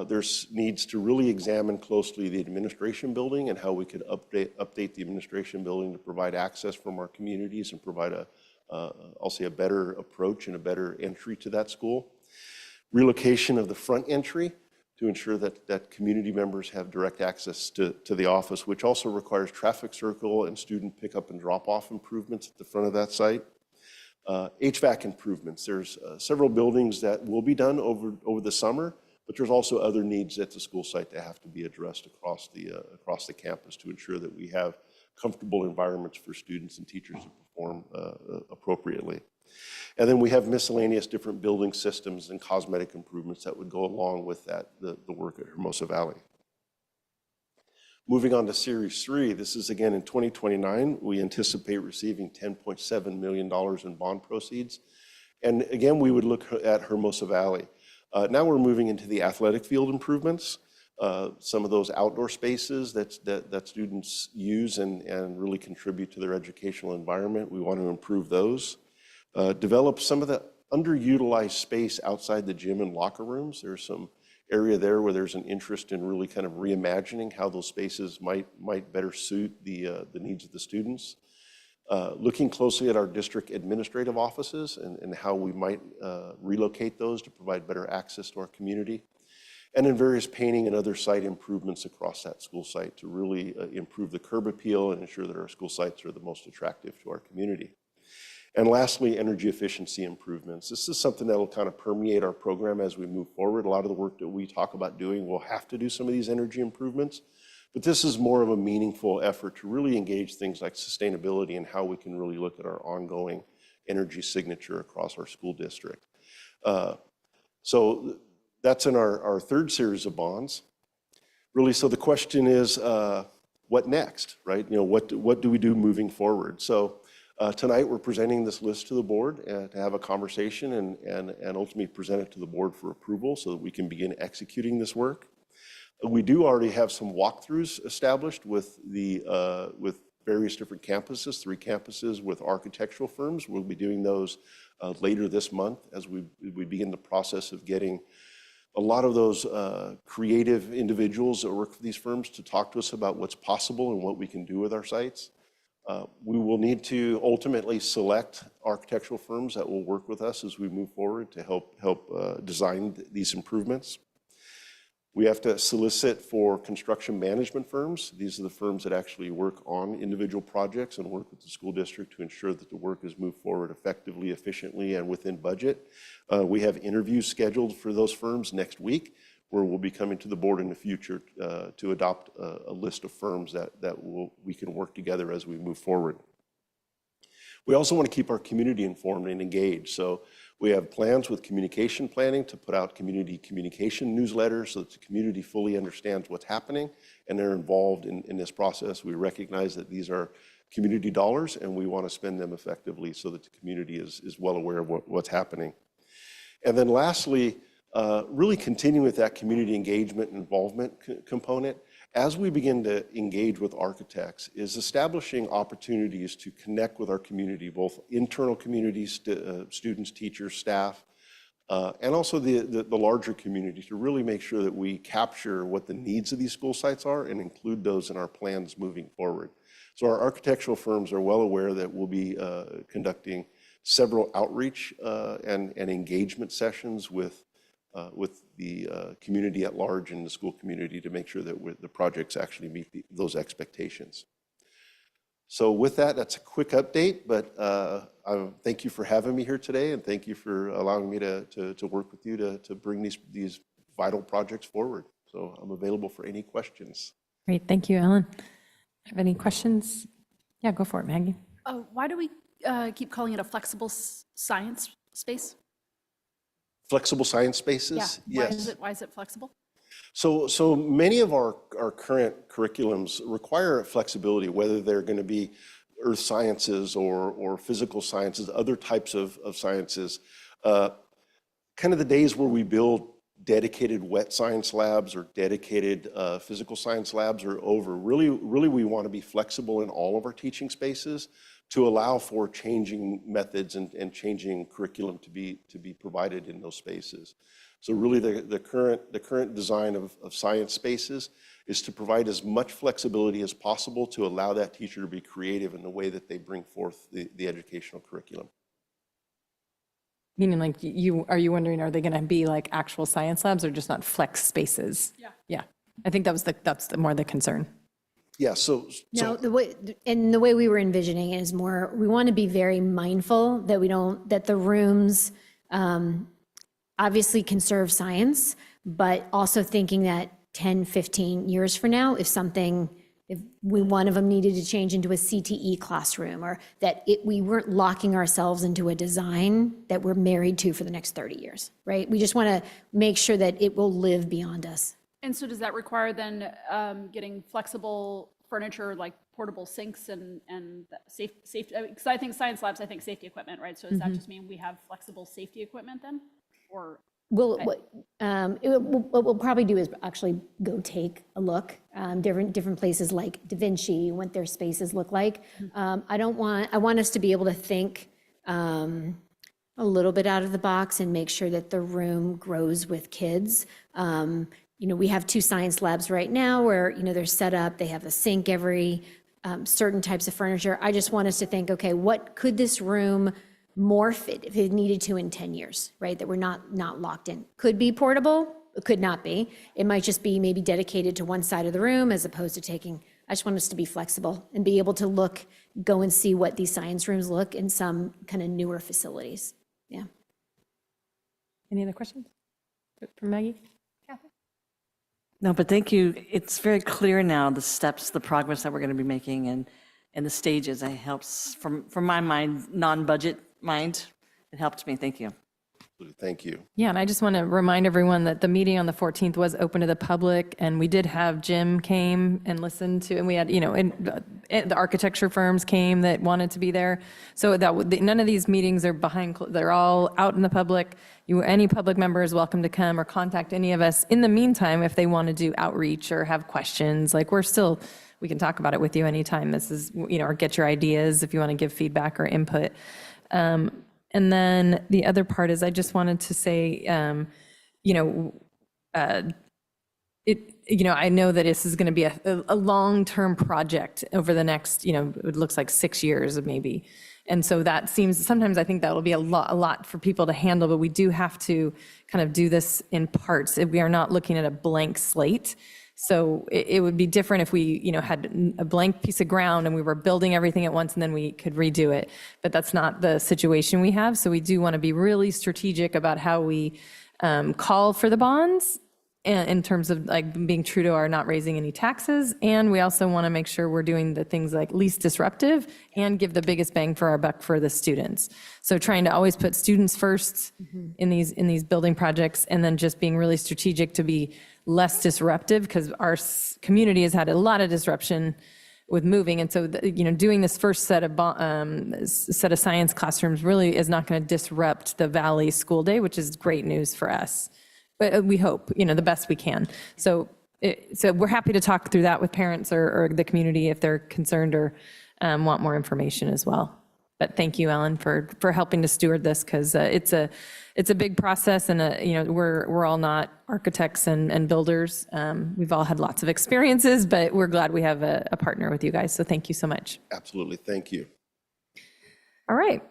There's needs to really examine closely the administration building and how we could update the administration building to provide access from our communities and provide I'll say a better approach and a better entry to that school. Relocation of the front entry to ensure that community members have direct access to the office, which also requires traffic circle and student pickup and drop-off improvements at the front of that site. HVAC improvements. There's several buildings that will be done over the summer, but there's also other needs at the school site that have to be addressed across the campus to ensure that we have comfortable environments for students and teachers to perform appropriately. And then we have miscellaneous different building systems and cosmetic improvements that would go along with that, the work at Hermosa Valley. Moving on to Series 3, this is again in 2029. We anticipate receiving $10.7 million in bond proceeds. And again, we would look at Hermosa Valley. Now we're moving into the athletic field improvements. Some of those outdoor spaces that students use and really contribute to their educational environment. We want to improve those. Develop some of the underutilized space outside the gym and locker rooms. There's some area there where there's an interest in really kind of reimagining how those spaces might better suit the needs of the students. Looking closely at our district administrative offices and how we might relocate those to provide better access to our community. And in various painting and other site improvements across that school site to really improve the curb appeal and ensure that our school sites are the most attractive to our community. And lastly, energy efficiency improvements. This is something that will kind of permeate our program as we move forward. A lot of the work that we talk about doing, we'll have to do some of these energy improvements, but this is more of a meaningful effort to really engage things like sustainability and how we can really look at our ongoing energy signature across our school district. So that's in our third series of bonds. Really, so the question is, what next, right? You know, what do we do moving forward? So Tonight, we're presenting this list to the board to have a conversation and ultimately present it to the board for approval so that we can begin executing this work. We do already have some walkthroughs established with various different campuses, 3 campuses with architectural firms. We'll be doing those later this month as we begin the process of getting a lot of those creative individuals that work for these firms to talk to us about what's possible and what we can do with our sites. We will need to ultimately select architectural firms that will work with us as we move forward to help design these improvements. We have to solicit for construction management firms. These are the firms that actually work on individual projects and work with the school district to ensure that the work is moved forward effectively, efficiently, and within budget. We have interviews scheduled for those firms next week, where we'll be coming to the board in the future to adopt a list of firms that we can work together as we move forward. We also want to keep our community informed and engaged. So we have plans with communication planning to put out community communication newsletters so that the community fully understands what's happening and they're involved in this process. We recognize that these are community dollars and we want to spend them effectively so that the community is well aware of what's happening. And then lastly, really continue with that community engagement and involvement component. As we begin to engage with architects, is establishing opportunities to connect with our community, both internal communities, students, teachers, staff, and also the larger community, to really make sure that we capture what the needs of these school sites are and include those in our plans moving forward. So our architectural firms are well aware that we'll be conducting several outreach and engagement sessions with the community at large and the school community to make sure that the projects actually meet those expectations. So with that, that's a quick update, but thank you for having me here today, and thank you for allowing me to work with you to bring these vital projects forward. So I'm available for any questions. Great, thank you, Ellen. Have any questions? Yeah, go for it, Maggie. Why do we keep calling it a flexible science space? Flexible science spaces? Yeah. Yes. Why is it flexible? So many of our current curriculums require flexibility, whether they're going to be earth sciences or physical sciences, other types of sciences. Kind of the days where we build dedicated wet science labs or dedicated physical science labs are over. Really, we want to be flexible in all of our teaching spaces to allow for changing methods and changing curriculum to be provided in those spaces. So really the current design of science spaces is to provide as much flexibility as possible to allow that teacher to be creative in the way that they bring forth the educational curriculum. Meaning, like, are you wondering, are they going to be like actual science labs or just not flex spaces? Yeah. Yeah, I think that's more the concern. Yeah, so No, the way we were envisioning it is more, we want to be very mindful that the rooms obviously can serve science, but also thinking that 10, 15 years from now, if one of them needed to change into a CTE classroom, or that we weren't locking ourselves into a design that we're married to for the next 30 years, right? We just want to make sure that it will live beyond us. And so does that require then getting flexible furniture like portable sinks and safety? Because I think science labs, I think safety equipment, right? So does that just mean we have flexible safety equipment then? Or What we'll probably do is actually go take a look, different places like Da Vinci, what their spaces look like. I want us to be able to think a little bit out of the box and make sure that the room grows with kids. We have 2 science labs right now where, they're set up, they have a sink every certain types of furniture. I just want us to think, okay, what could this room morph it if it needed to in 10 years, right? That we're not locked in. Could be portable, it could not be. It might just be maybe dedicated to one side of the room as opposed to I just want us to be flexible and be able to go and see what these science rooms look in some kind of newer facilities. Yeah. Any other questions for Maggie? No, but thank you. It's very clear now, the steps, the progress that we're going to be making and the stages. It helps from my mind, non-budget mind. It helped me. Thank you. Thank you. Yeah, and I just want to remind everyone that the meeting on the 14th was open to the public, and we did have Jim came and listened to, and we had, the architecture firms came that wanted to be there. So none of these meetings are they're all out in the public. Any public member is welcome to come or contact any of us. In the meantime, if they want to do outreach or have questions, like we can talk about it with you anytime. This is, or get your ideas if you want to give feedback or input. And then the other part is I just wanted to say, I know that this is going to be a long-term project over the next, it looks like 6 years maybe. And so that seems, sometimes I think that will be a lot for people to handle, but we do have to kind of do this in parts. We are not looking at a blank slate. So it would be different if we, had a blank piece of ground and we were building everything at once and then we could redo it. But that's not the situation we have. So we do want to be really strategic about how we call for the bonds in terms of like being true to our not raising any taxes. And we also want to make sure we're doing the things like least disruptive and give the biggest bang for our buck for the students. So trying to always put students first in these building projects, and then just being really strategic to be less disruptive, because our community has had a lot of disruption with moving. And so, doing this first set of science classrooms really is not going to disrupt the Valley school day, which is great news for us. But we hope, the best we can. So we're happy to talk through that with parents or the community if they're concerned or want more information as well. But thank you, Ellen, for helping to steward this, because it's a big process, and we're all not architects and builders. We've all had lots of experiences, but we're glad we have a partner with you guys. So thank you so much. Absolutely. Thank you. All right.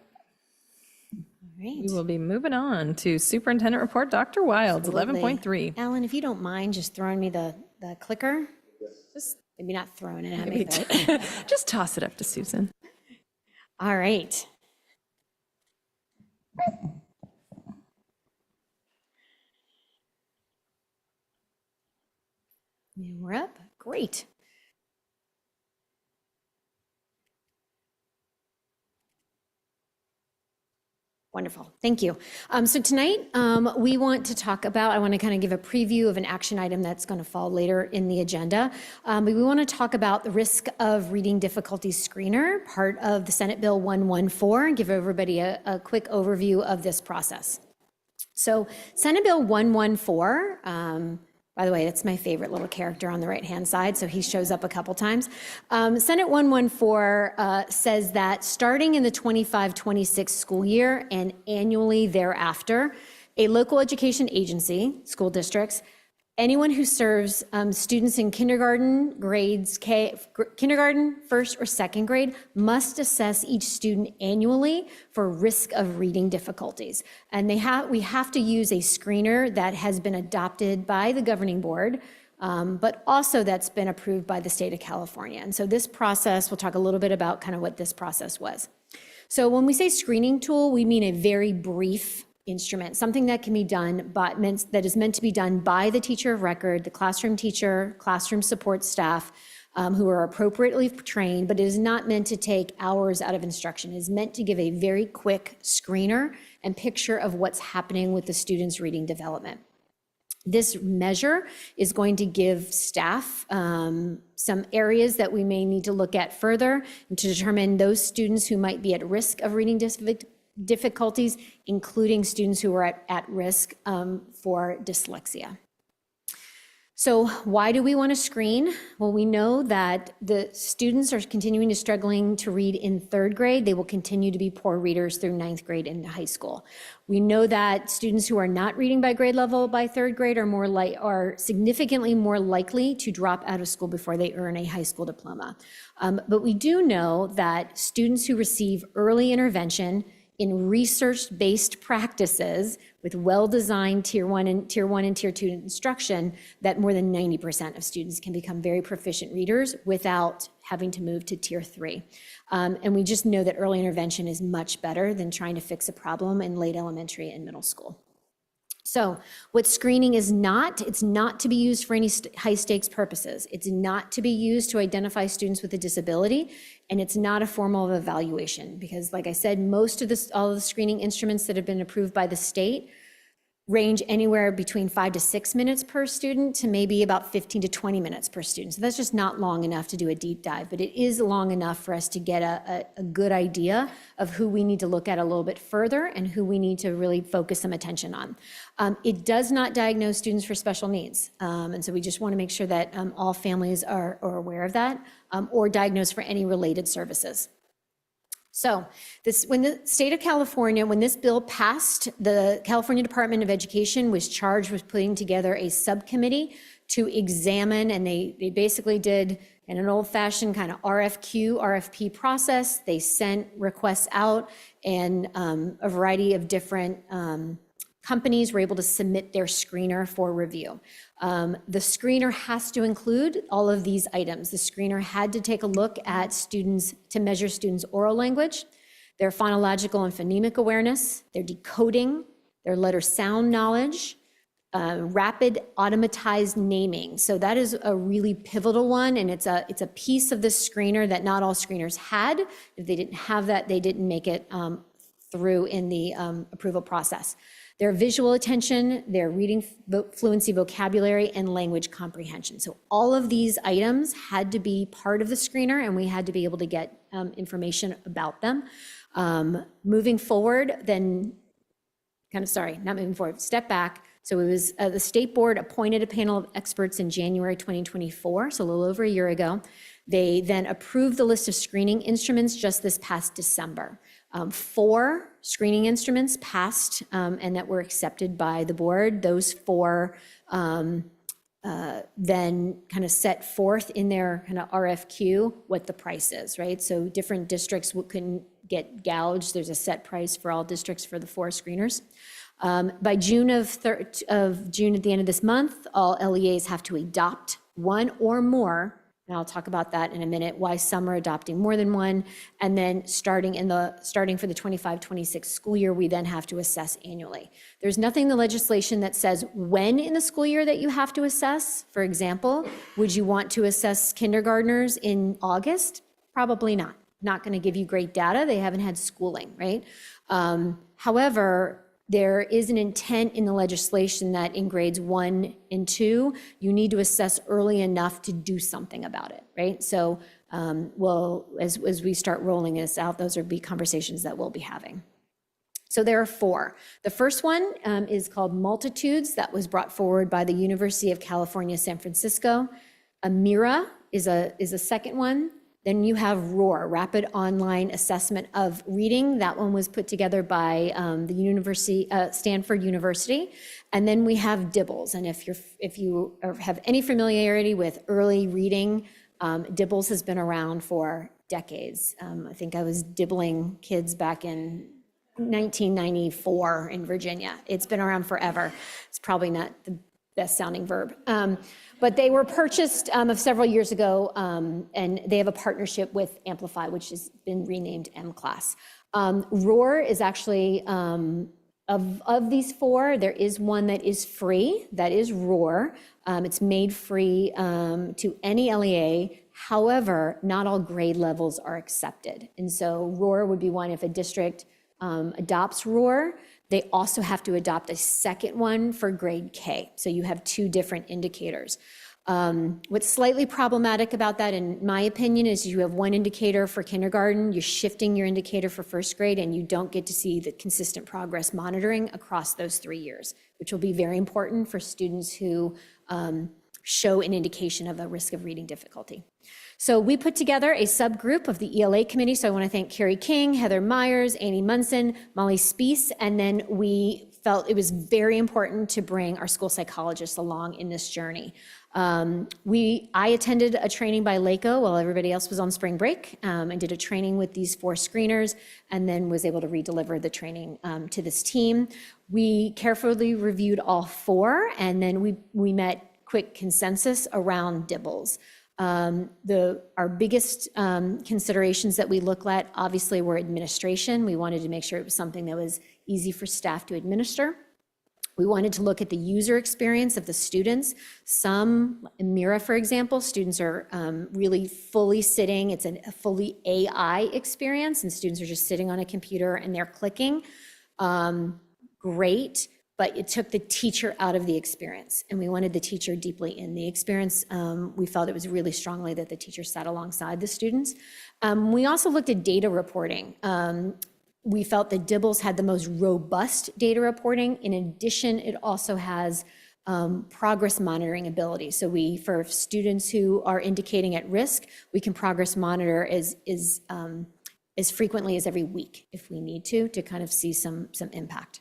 Right. We will be moving on to Superintendent Report, Dr. Wilds, 11.3. Alan, if you don't mind just throwing me the clicker? Just maybe not throwing it at me, but. Just toss it up to Susan. All right. And we're up. Great. Wonderful. Thank you. So tonight, we want to talk about, I want to kind of give a preview of an action item that's going to fall later in the agenda. But we want to talk about the risk of reading difficulty screener, part of the Senate Bill 114, and give everybody a quick overview of this process. So Senate Bill 114, by the way, that's my favorite little character on the right-hand side, so he shows up a couple times. Senate 114 says that starting in the 25-26 school year and annually thereafter, a local education agency, school districts, anyone who serves students in kindergarten, kindergarten, first or second grade, must assess each student annually for risk of reading difficulties. And we have to use a screener that has been adopted by the governing board, but also that's been approved by the state of California. And so this process, we'll talk a little bit about kind of what this process was. So when we say screening tool, we mean a very brief instrument, something that can be done, that is meant to be done by the teacher of record, the classroom teacher, classroom support staff, who are appropriately trained, but it is not meant to take hours out of instruction. It is meant to give a very quick screener and picture of what's happening with the student's reading development. This measure is going to give staff some areas that we may need to look at further and to determine those students who might be at risk of reading difficulties, including students who are at risk for dyslexia. So why do we want to screen? Well, we know that the students are continuing to struggling to read in third grade. They will continue to be poor readers through ninth grade into high school. We know that students who are not reading by grade level by third grade are significantly more likely to drop out of school before they earn a high school diploma. But we do know that students who receive early intervention in research-based practices with well-designed tier one and tier 2 instruction, that more than 90% of students can become very proficient readers without having to move to tier 3. And we just know that early intervention is much better than trying to fix a problem in late elementary and middle school. So what screening is not, it's not to be used for any high stakes purposes. It's not to be used to identify students with a disability, and it's not a form of evaluation because, like I said, most of this, all of the screening instruments that have been approved by the state range anywhere between 5 to 6 minutes per student to maybe about 15 to 20 minutes per student. So that's just not long enough to do a deep dive, but it is long enough for us to get a good idea of who we need to look at a little bit further and who we need to really focus some attention on. It does not diagnose students for special needs. And so we just want to make sure that all families are aware of that or diagnose for any related services. So when the state of California, when this bill passed, the California Department of Education was charged with putting together a subcommittee to examine, and they basically did in an old-fashioned kind of RFP process. They sent requests out, and a variety of different companies were able to submit their screener for review. The screener has to include all of these items. The screener had to take a look at students, to measure students' oral language, their phonological and phonemic awareness, their decoding, their letter sound knowledge, rapid automatized naming. So that is a really pivotal one, and it's a piece of the screener that not all screeners had. If they didn't have that, they didn't make it through in the approval process. Their visual attention, their reading fluency, vocabulary, and language comprehension. So all of these items had to be part of the screener, and we had to be able to get information about them. Moving forward, then, not moving forward, step back. So it was the state board appointed a panel of experts in January 2024, so a little over a year ago. They then approved the list of screening instruments just this past December. 4 screening instruments passed and that were accepted by the board. Those 4 then kind of set forth in their kind of RFQ what the price is, right? So different districts couldn't get gouged. There's a set price for all districts for the 4 screeners. By June of June, at the end of this month, all LEAs have to adopt one or more. And I'll talk about that in a minute, why some are adopting more than one. And then starting for the 25-26 school year, we then have to assess annually. There's nothing in the legislation that says when in the school year that you have to assess. For example, would you want to assess kindergartners in August? Probably not. Not going to give you great data. They haven't had schooling, right? However, there is an intent in the legislation that in grades 1 and 2, you need to assess early enough to do something about it, right? So, as we start rolling this out, those will be conversations that we'll be having. So there are 4. The first one is called Multitudes. That was brought forward by the University of California, San Francisco. AMIRA is a second one. Then you have ROAR, Rapid Online Assessment of Reading. That one was put together by the Stanford University. And then we have DIBBLES. And if you have any familiarity with early reading, DIBBLES has been around for decades. I think I was dibbling kids back in 1994 in Virginia. It's been around forever. It's probably not the best sounding verb. But they were purchased several years ago, and they have a partnership with Amplify, which has been renamed M-Class. ROAR is actually, of these 4, there is one that is free, that is ROAR. It's made free to any LEA. However, not all grade levels are accepted. And so ROAR would be one if a district adopts ROAR. They also have to adopt a second one for grade K. So you have 2 different indicators. What's slightly problematic about that, in my opinion, is you have one indicator for kindergarten, you're shifting your indicator for first grade, and you don't get to see the consistent progress monitoring across those 3 years, which will be very important for students who show an indication of a risk of reading difficulty. So we put together a subgroup of the ELA committee. So I want to thank Carrie King, Heather Myers, Annie Munson, Molly Spees, and then we felt it was very important to bring our school psychologists along in this journey. I attended a training by LACO while everybody else was on spring break, and did a training with these 4 screeners, and then was able to redeliver the training to this team. We carefully reviewed all 4, and then we met quick consensus around DIBBLES. Our biggest considerations that we looked at obviously were administration. We wanted to make sure it was something that was easy for staff to administer. We wanted to look at the user experience of the students. Some, in Mira, for example, students are really fully sitting. It's a fully AI experience, and students are just sitting on a computer and they're clicking. Great, but it took the teacher out of the experience, and we wanted the teacher deeply in the experience. We felt it was really strongly that the teacher sat alongside the students. We also looked at data reporting. We felt that DIBELS had the most robust data reporting. In addition, it also has progress monitoring ability. So for students who are indicating at risk, we can progress monitor as frequently as every week if we need to kind of see some impact.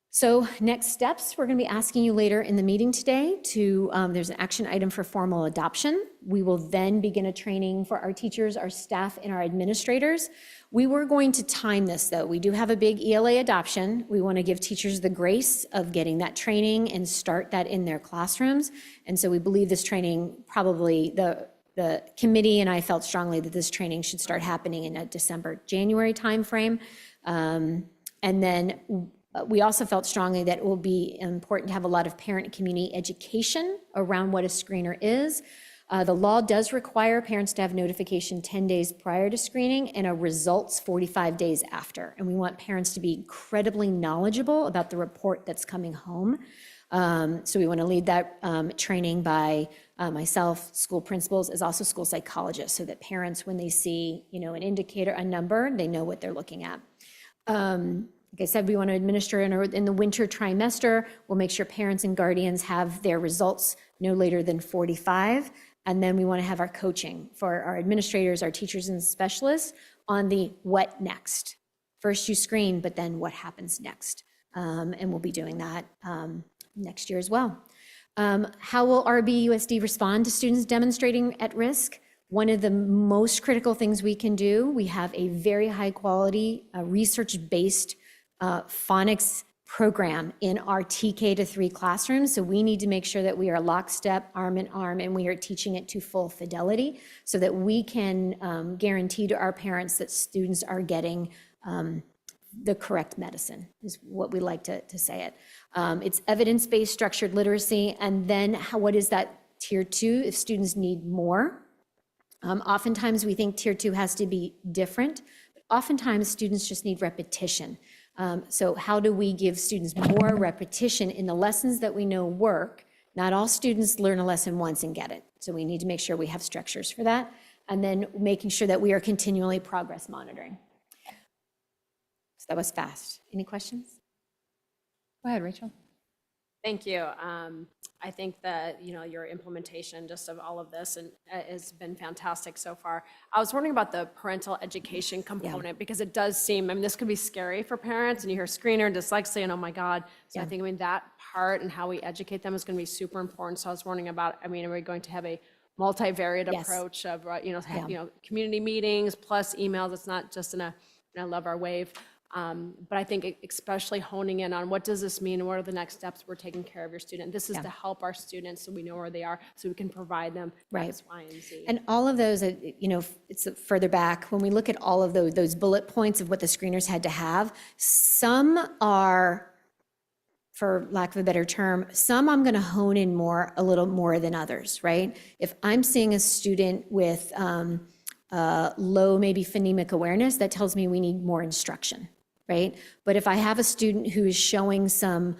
So next steps, we're going to be asking you later in the meeting today there's an action item for formal adoption. We will then begin a training for our teachers, our staff, and our administrators. We were going to time this, though. We do have a big ELA adoption. We want to give teachers the grace of getting that training and start that in their classrooms. And so we believe this training, probably the committee and I felt strongly that this training should start happening in a December, January timeframe. And then we also felt strongly that it will be important to have a lot of parent and community education around what a screener is. The law does require parents to have notification 10 days prior to screening and a results 45 days after. And we want parents to be incredibly knowledgeable about the report that's coming home. So we want to lead that training by myself, school principals, as also school psychologists, so that parents, when they see, an indicator, a number, they know what they're looking at. Like I said, we want to administer in the winter trimester. We'll make sure parents and guardians have their results no later than 45. And then we want to have our coaching for our administrators, our teachers and specialists on the what next. First you screen, but then what happens next? And we'll be doing that next year as well. How will RBUSD respond to students demonstrating at risk? One of the most critical things we can do, we have a very high quality research-based phonics program in our TK to 3 classrooms. So we need to make sure that we are lockstep, arm in arm, and we are teaching it to full fidelity so that we can guarantee to our parents that students are getting the correct medicine, is what we like to say it. It's evidence-based structured literacy. And then what is that tier 2 if students need more? Oftentimes we think tier 2 has to be different, but oftentimes students just need repetition. So how do we give students more repetition in the lessons that we know work? Not all students learn a lesson once and get it. So we need to make sure we have structures for that. And then making sure that we are continually progress monitoring. So that was fast. Any questions? Go ahead, Rachel. Thank you. I think that, your implementation just of all of this has been fantastic so far. I was wondering about the parental education component because it does seem, this could be scary for parents, and you hear screener, dyslexia, and oh my God. So I think, that part and how we educate them is going to be super important. So I was wondering about, are we going to have a multivariate approach of, community meetings plus emails? It's not just in I love our wave. But I think especially honing in on what does this mean? What are the next steps we're taking care of your student? This is to help our students so we know where they are, so we can provide them X, Y, and Z. And all of those, it's further back. When we look at all of those bullet points of what the screeners had to have, some are, for lack of a better term, some I'm going to hone in a little more than others, right? If I'm seeing a student with low maybe phonemic awareness, that tells me we need more instruction. Right? But if I have a student who is showing some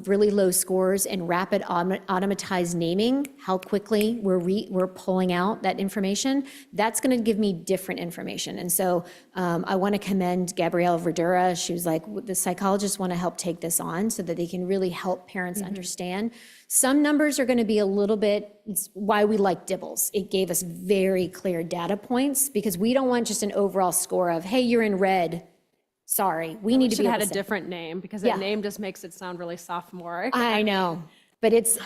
really low scores and rapid automatized naming, how quickly we're pulling out that information, that's going to give me different information. And so I want to commend Gabrielle Verdura. She was like, the psychologists want to help take this on so that they can really help parents understand. Some numbers are going to be a little bit, it's why we like DIBELS. It gave us very clear data points because we don't want just an overall score of, hey, you're in red. Sorry, we need to be able to had a different name because that name just makes it sound really sophomoric. I know, but it's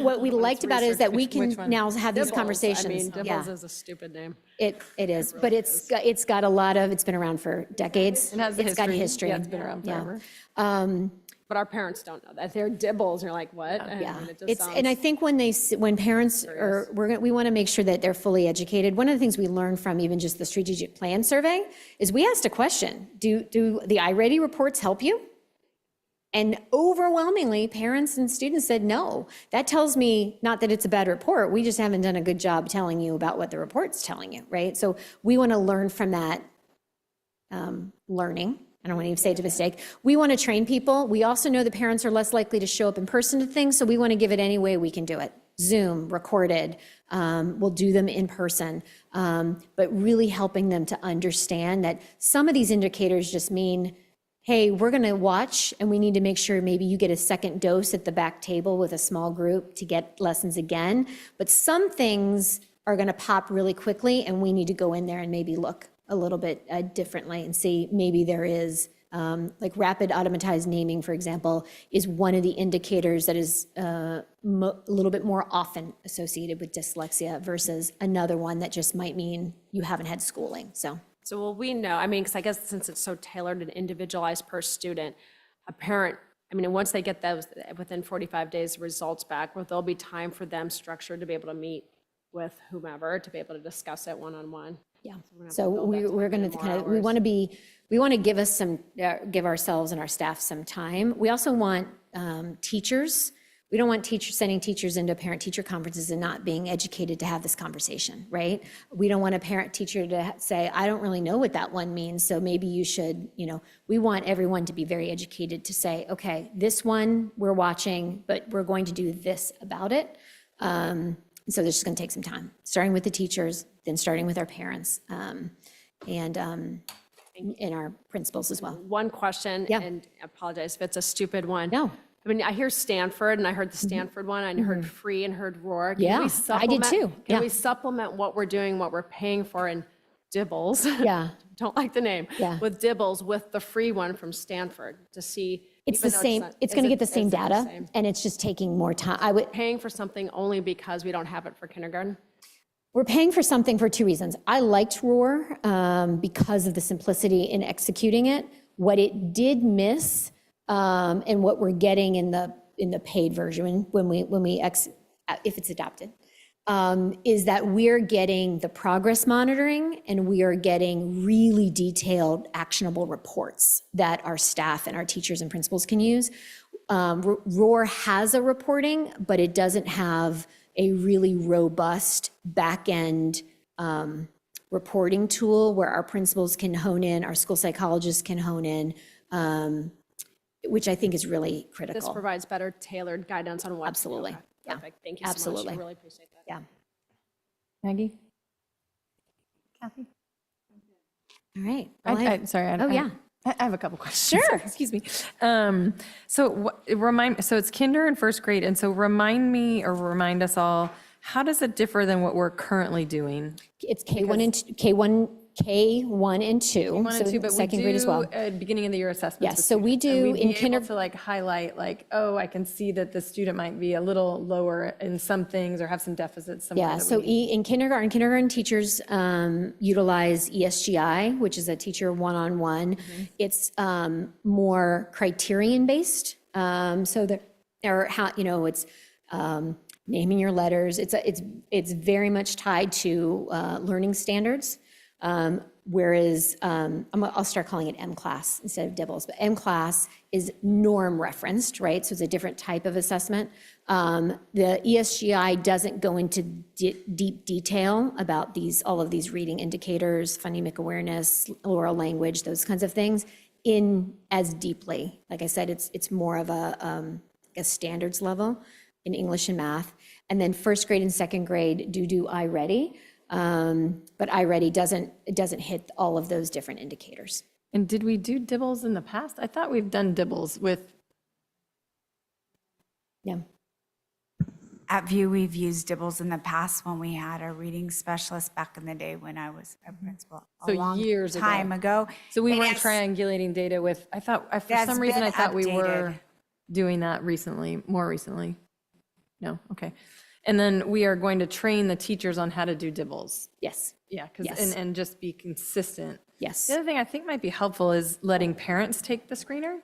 what we liked about it is that we can now have these conversations. DIBELS is a stupid name. It is, but it's got a lot of, it's been around for decades. It's got history. Yeah, it's been around forever. But our parents don't know that. They're DIBELS. You're like, what? And I think when parents are, we want to make sure that they're fully educated. One of the things we learned from even just the strategic plan survey is we asked a question: Do the iReady reports help you? And overwhelmingly, parents and students said, no. That tells me not that it's a bad report. We just haven't done a good job telling you about what the report's telling you, right? So we want to learn from that learning. I don't want to even say it's a mistake. We want to train people. We also know that parents are less likely to show up in person to things, so we want to give it any way we can do it. Zoom, recorded, we'll do them in person, but really helping them to understand that some of these indicators just mean, hey, we're going to watch and we need to make sure maybe you get a second dose at the back table with a small group to get lessons again. But some things are going to pop really quickly and we need to go in there and maybe look a little bit differently and see maybe there is, like rapid automatized naming, for example, is one of the indicators that is a little bit more often associated with dyslexia versus another one that just might mean you haven't had schooling, so. So will we know, I mean, because I guess since it's so tailored and individualized per student, a parent, I mean, once they get those within 45 days results back, will there be time for them structured to be able to meet with whomever, to be able to discuss it one-on-one? Yeah, we're gonna have to so build that we're time going into to more kind of, we hours. want to be, we want to give us some, give ourselves and our staff some time. We also want teachers, we don't want teachers, sending teachers into parent-teacher conferences and not being educated to have this conversation, right? We don't want a parent-teacher to say, I don't really know what that one means, so maybe you should, you know, we want everyone to be very educated to say, okay, this one we're watching, but we're going to do this about it. So this is going to take some time, starting with the teachers, then starting with our parents, and our principals as well. One question, Yeah. and I apologize if it's a stupid one. No. I mean, I hear Stanford, and I heard the Stanford one, and I heard free and heard roar. Can Yeah, we I did supplement- too. Can Yeah. we supplement what we're doing, what we're paying for in Dibbles? Yeah. Don't like the name. Yeah. With Dibbles, with the free one from Stanford, to see. It's the even though same, not- it's is going to it- get the same is it data, same? and it's just taking more time. I would, Paying for something only because we don't have it for kindergarten? we're paying for something for two reasons. I liked Roar because of the simplicity in executing it. What it did miss, and what we're getting in the paid version if it's adopted, is that we're getting the progress monitoring and we are getting really detailed, actionable reports that our staff and our teachers and principals can use. Roar has a reporting, but it doesn't have a really robust back-end reporting tool where our principals can hone in, our school psychologists can hone in, which I think is really This critical. provides better tailored guidance on what. Absolutely. Okay, Yeah. Perfect. Thank you so much. Absolutely. I really appreciate that. Yeah. Maggie? Kathy? All right. Well, Sorry. Oh, yeah. I have a couple questions. Sure. Excuse me. So it's kinder and first grade, and so remind me or remind us all, how does it differ than what we're currently doing? It's K1 and K1 and 2. One and so two, but we second grade as well. do beginning of the year assessments. Yes, with so we students, and do we'd be in able kinder- to like highlight like, oh, I can see that the student might be a little lower in some things or have some deficits somewhere. Yeah, that so we need. in kindergarten teachers utilize ESGI, which is a teacher one-on-one. It's more criterion-based, so that, or how, you know, it's naming your letters. It's very much tied to learning standards. Whereas I'll start calling it M class instead of Dibbles, but M class is norm referenced, right? So it's a different type of assessment. The ESGI doesn't go into deep detail about all of these reading indicators, phonemic awareness, oral language, those kinds of things in as deeply. Like I said, it's more of a standards level in English and math. And then first grade and second grade do iReady. But iReady doesn't hit all of those different indicators. And did we do Dibbles in the past? I thought we've done Dibbles with. Yeah. At View, we've used Dibbles in the past when we had a reading specialist back in the day when I was a principal. So a long years ago. time ago. So we It weren't has- triangulating data with, for That's some reason, been I thought we were updated. doing that recently, more recently. No, okay. And then we are going to train the teachers on how to do Dibbles. Yes. Yeah, Yes. and just be consistent. Yes. The other thing I think might be helpful is letting parents take the screener.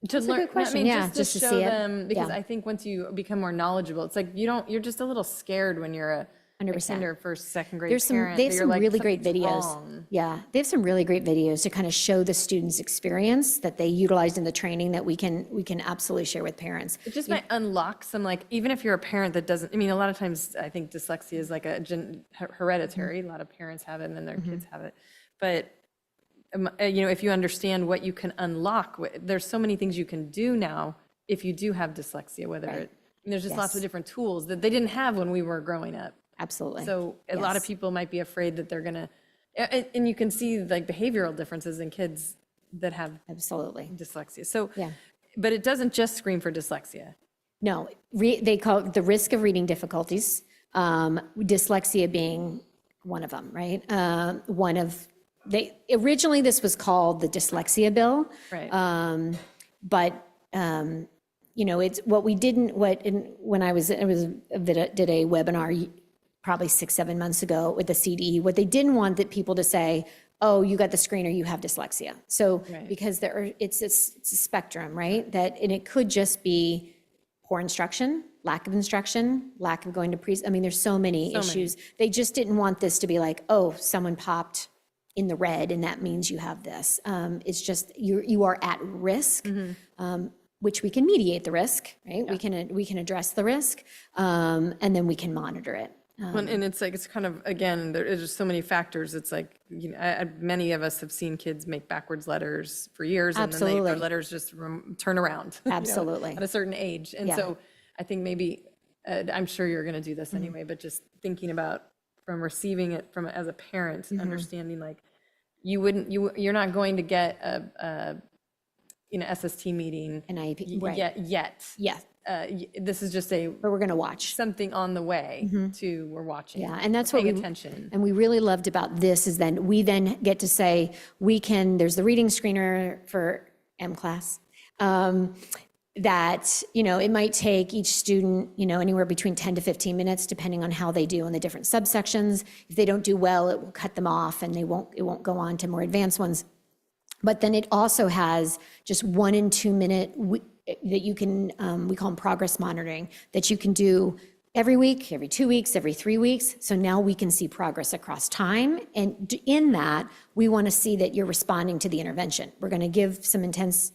To That's a good learn, question. I mean, Yeah, just just to to show see it. them, because Yeah. I think once you become more knowledgeable, it's like you're just a little scared when you're a 100%. kinder, first, second grade There's some, parent. they have that you're some like, really great "Something's videos. wrong." Yeah, they have some really great videos to kind of show the students' experience that they utilized in the training that we can absolutely share with parents. It just might unlock some, like, even if you're a parent that doesn't, I mean, a lot of times I think dyslexia is like a hereditary. A lot of parents have it and then their kids have it. But, if you understand what you can unlock, there's so many things you can do now if you do have dyslexia, whether there's just lots of different tools that they didn't have when we were growing up. Absolutely. So a lot of Yes. people might be afraid that they're gonna, and you can see like behavioral differences in kids that have Absolutely. dyslexia. So, Yeah. but it doesn't just screen for dyslexia. No, they call it the risk of reading difficulties, dyslexia being one of them, right? Originally this was called the dyslexia bill. Right. But, it's what we didn't, when I did a webinar probably 6-7 months ago with the CDE, what they didn't want that people to say, oh, you got the screener, you have dyslexia. So, Right. because it's a spectrum, right? And it could just be poor instruction, lack of instruction, lack of going to there's so many issues. They just didn't want this to be like, oh, someone popped in the red and that means you have this. It's just, you are at risk, which we can mediate the risk, right? We can address the risk, and then we can monitor it. And it's like, it's kind of, again, there's just so many factors. It's like, many of us have seen kids make backwards letters for years. And then their Absolutely. letters just turn around. Absolutely. At a certain age. And Yeah. so I think maybe, I'm sure you're going to do this anyway, but just thinking about from receiving it from, as a parent, understanding like, you're not going to get a SST meeting An IEP, right. yet. Yeah, This is just but we're going to watch. something on the way to, we're watching. Yeah, and that's We're what paying we, attention. and we really loved about this is then we then get to say, there's the reading screener for M class, that, it might take each student, anywhere between 10 to 15 minutes, depending on how they do in the different subsections. If they don't do well, it will cut them off and it won't go on to more advanced ones. But then it also has just 1 and 2 minute that you can, we call them progress monitoring, that you can do every week, every 2 weeks, every 3 weeks. So now we can see progress across time. And in that, we want to see that you're responding to the intervention. We're going to give some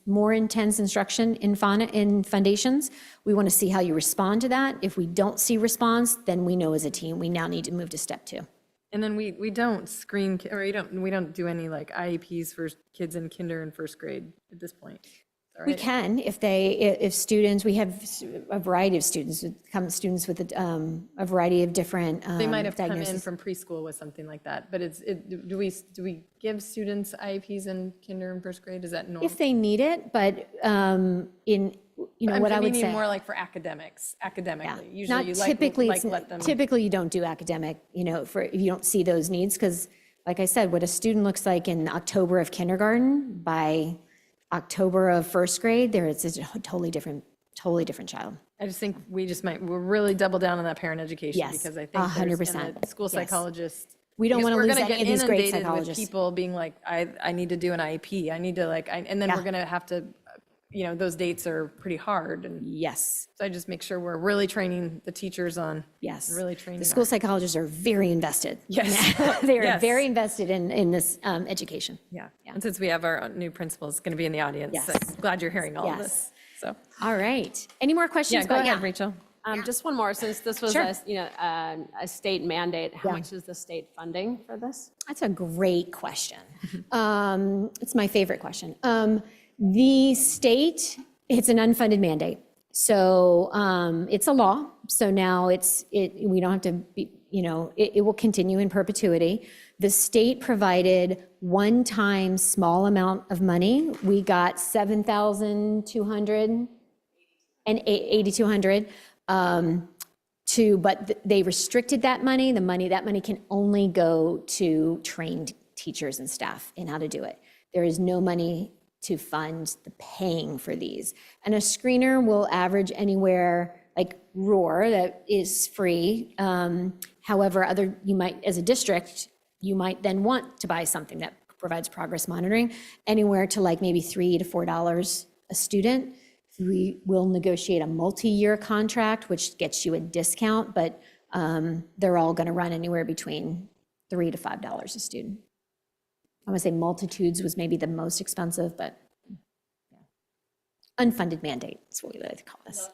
more intense instruction in foundations. We want to see how you respond to that. If we don't see response, then we know as a team, we now need to move to step 2. And then we don't screen, or we don't do any like IEPs for kids in kinder and first grade at this point. All We right? can, if students, we have a variety of students with a variety of different They might have come in diagnoses. from preschool with something like that, but do we give students IEPs in kinder and first grade? Is that normal? If they need it, but what I would say. more like for academically. Yeah. Usually you Not typically, let them. typically you don't do academic, if you don't see those needs, because like I said, what a student looks like in October of kindergarten, by October of first grade, it's a totally different child. I just think we'll really double down on that parent education. Yes, Because I think 100%. and the school Yes. psychologist. We don't because want to we're lose gonna any get of these great inundated with psychologists. people being like, I need to do an IEP, I need to and then Yeah. we're gonna have to, those dates are pretty hard. And Yes, so I just make sure we're really training the teachers on. yes. Really training The school our- psychologists are very invested. Yes. They are Yes. very invested in this education. Yeah. And since we have our new principal is going to be in the audience, Yes. I'm glad you're hearing all of Yes. this. So, All right. Any more questions? yeah, go about- ahead, Rachel. Just one more, since this was Sure. a state mandate, how Yeah. much is the state funding for this? That's a great question. It's my favorite question. The state, it's an unfunded mandate. So it's a law. So now we don't have to be, it will continue in perpetuity. The state provided one-time small amount of money. We got $7,200 and $8,200 but they restricted that money. That money can only go to trained teachers and staff in how to do it. There is no money to fund the paying for these. And a screener will average anywhere, like Roar, that is free. However, you might, as a district, you might then want to buy something that provides progress monitoring, anywhere to like maybe $3 to $4 a student. We will negotiate a multi-year contract, which gets you a discount, but they're all going to run anywhere between $3 to $5 a student. I want to say Multitudes was maybe the most expensive, but yeah. Unfunded mandate is what we like to call this.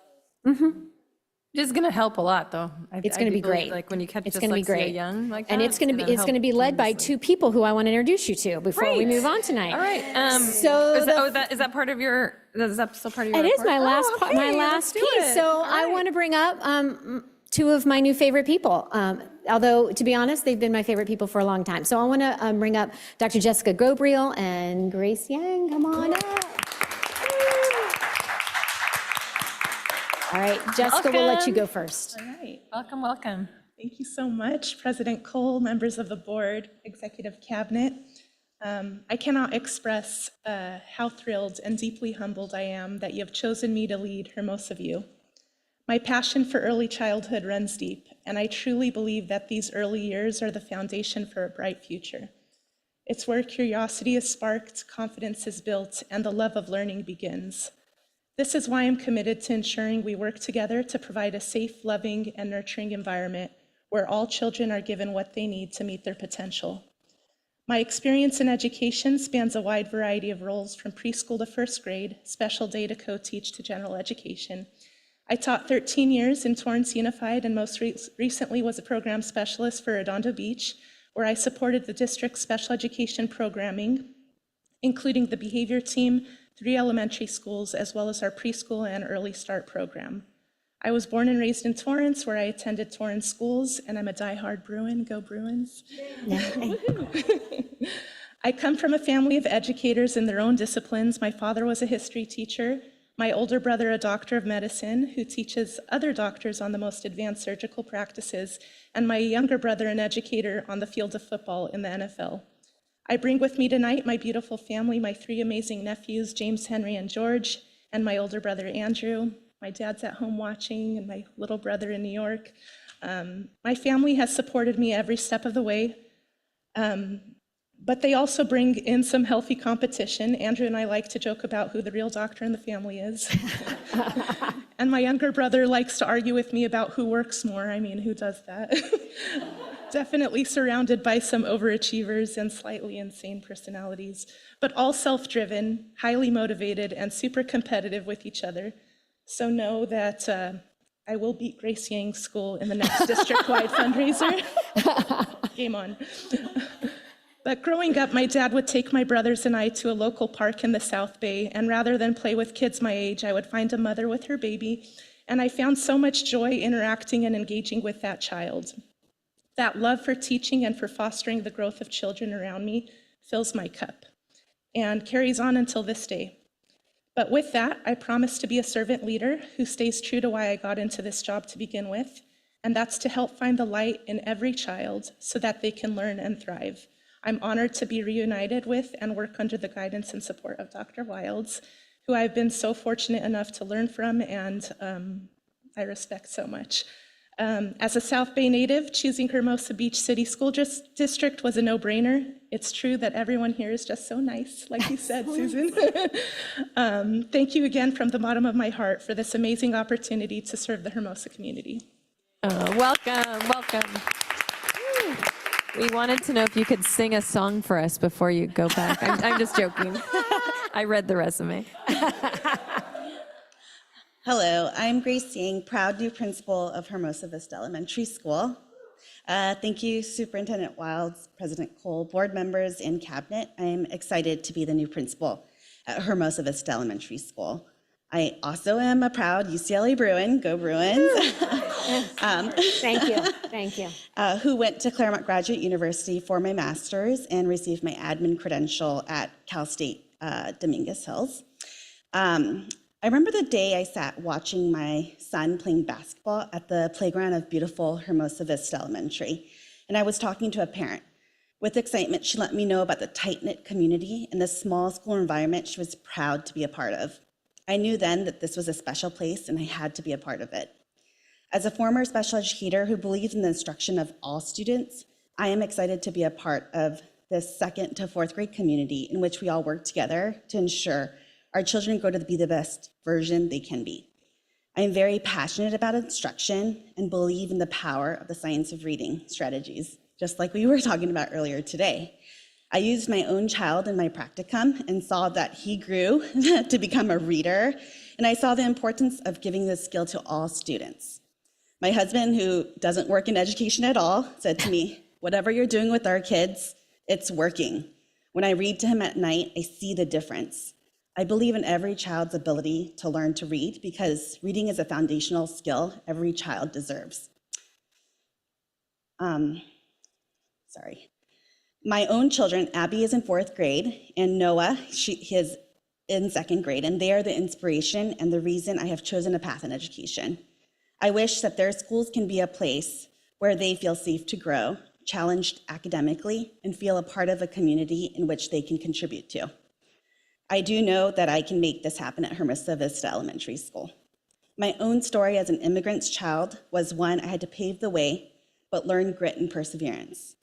It's going to help a lot, though. It's I going to do be believe, great. Like when you catch It's going to be dyslexia great. young like that. And it's going to be led by two people who I want to introduce you to before we move on tonight. All right. So Is that part of your, is that still part of your It is report? my last Oh, part, my okay, last let's do piece. it. So All I right. want to bring up two of my new favorite people. Although, to be honest, they've been my favorite people for a long time. So I want to bring up Dr. Jessica Gobriel and Grace Yang. Come on up. All right, Jessica, we'll let you go first. All right. Welcome, welcome. Thank you so much, President Cole, members of the board, executive cabinet. I cannot express how thrilled and deeply humbled I am that you have chosen me to lead Hermosa View. My passion for early childhood runs deep, and I truly believe that these early years are the foundation for a bright future. It's where curiosity is sparked, confidence is built, and the love of learning begins. This is why I'm committed to ensuring we work together to provide a safe, loving, and nurturing environment where all children are given what they need to meet their potential. My experience in education spans a wide variety of roles from preschool to first grade, special day to co-teach to general education. I taught 13 years in Torrance Unified and most recently was a program specialist for Redondo Beach, where I supported the district's special education programming, including the behavior team, 3 elementary schools, as well as our preschool and early start program. I was born and raised in Torrance, where I attended Torrance schools, and I'm a diehard Bruin. Go Bruins. I come from a family of educators in their own disciplines. My father was a history teacher, my older brother a doctor of medicine who teaches other doctors on the most advanced surgical practices, and my younger brother an educator on the field of football in the NFL. I bring with me tonight my beautiful family, my 3 amazing nephews, James, Henry, and George, and my older brother, Andrew. My dad's at home watching, and my little brother in New York. My family has supported me every step of the way, but they also bring in some healthy competition. Andrew and I like to joke about who the real doctor in the family is. And my younger brother likes to argue with me about who works more. I mean, who does that? Definitely surrounded by some overachievers and slightly insane personalities, but all self-driven, highly motivated, and super competitive with each other. So know that I will beat Grace Yang's school in the next district-wide fundraiser. Game on. But growing up, my dad would take my brothers and I to a local park in the South Bay, and rather than play with kids my age, I would find a mother with her baby, and I found so much joy interacting and engaging with that child. That love for teaching and for fostering the growth of children around me fills my cup and carries on until this day. But with that, I promise to be a servant leader who stays true to why I got into this job to begin with, and that's to help find the light in every child so that they can learn and thrive. I'm honored to be reunited with and work under the guidance and support of Dr. Wilds, who I've been so fortunate enough to learn from and I respect so much. As a South Bay native, choosing Hermosa Beach City School District was a no-brainer. It's true that everyone here is just so nice, like you said, Susan. Thank you again from the bottom of my heart for this amazing opportunity to serve the Hermosa community. Welcome, welcome. We wanted to know if you could sing a song for us before you go back. I'm just joking. I read the resume. Hello, I'm Grace Yang, proud new principal of Hermosa Vista Elementary School. Thank you, Superintendent Wilds, President Cole, board members, and cabinet. I'm excited to be the new principal at Hermosa Vista Elementary School. I also am a proud UCLA Bruin, go Bruins. Thank you, thank you. Who went to Claremont Graduate University for my master's and received my admin credential at Cal State Dominguez Hills. I remember the day I sat watching my son playing basketball at the playground of beautiful Hermosa Vista Elementary, and I was talking to a parent. With excitement, she let me know about the tight-knit community and the small school environment she was proud to be a part of. I knew then that this was a special place and I had to be a part of it. As a former special educator who believes in the instruction of all students, I am excited to be a part of this 2nd to 4th grade community in which we all work together to ensure our children grow to be the best version they can be. I am very passionate about instruction and believe in the power of the science of reading strategies, just like we were talking about earlier today. I used my own child in my practicum and saw that he grew to become a reader, and I saw the importance of giving this skill to all students. My husband, who doesn't work in education at all, said to me, "Whatever you're doing with our kids, it's working. When I read to him at night, I see the difference. I believe in every child's ability to learn to read because reading is a foundational skill every child deserves." Sorry. My own children, Abby is in 4th grade, and Noah, he is in 2nd grade, and they are the inspiration and the reason I have chosen a path in education. I wish that their schools can be a place where they feel safe to grow, challenged academically, and feel a part of a community in which they can contribute to. I do know that I can make this happen at Hermosa Vista Elementary School. My own story as an immigrant's child was one I had to pave the way, but learn grit and perseverance.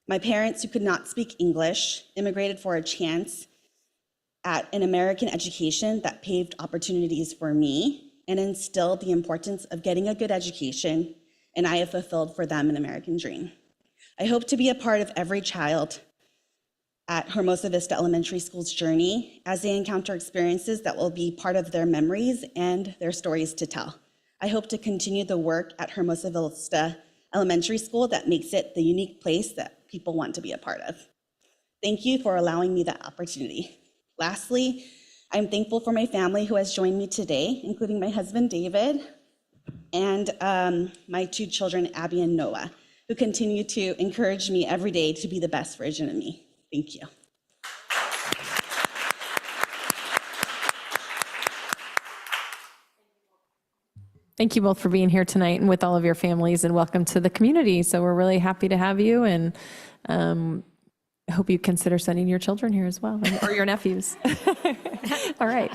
My parents, who could not speak English, immigrated for a chance at an American education that paved opportunities for me and instilled the importance of getting a good education, and I have fulfilled for them an American dream. I hope to be a part of every child at Hermosa Vista Elementary School's journey as they encounter experiences that will be part of their memories and their stories to tell. I hope to continue the work at Hermosa Vista Elementary School that makes it the unique place that people want to be a part of. Thank you for allowing me that opportunity. Lastly, I'm thankful for my family who has joined me today, including my husband, David, and my 2 children, Abby and Noah, who continue to encourage me every day to be the best version of me. Thank you. Thank you both for being here tonight and with all of your families, and welcome to the community. So we're really happy to have you, and I hope you consider sending your children here as well, or your nephews. All right.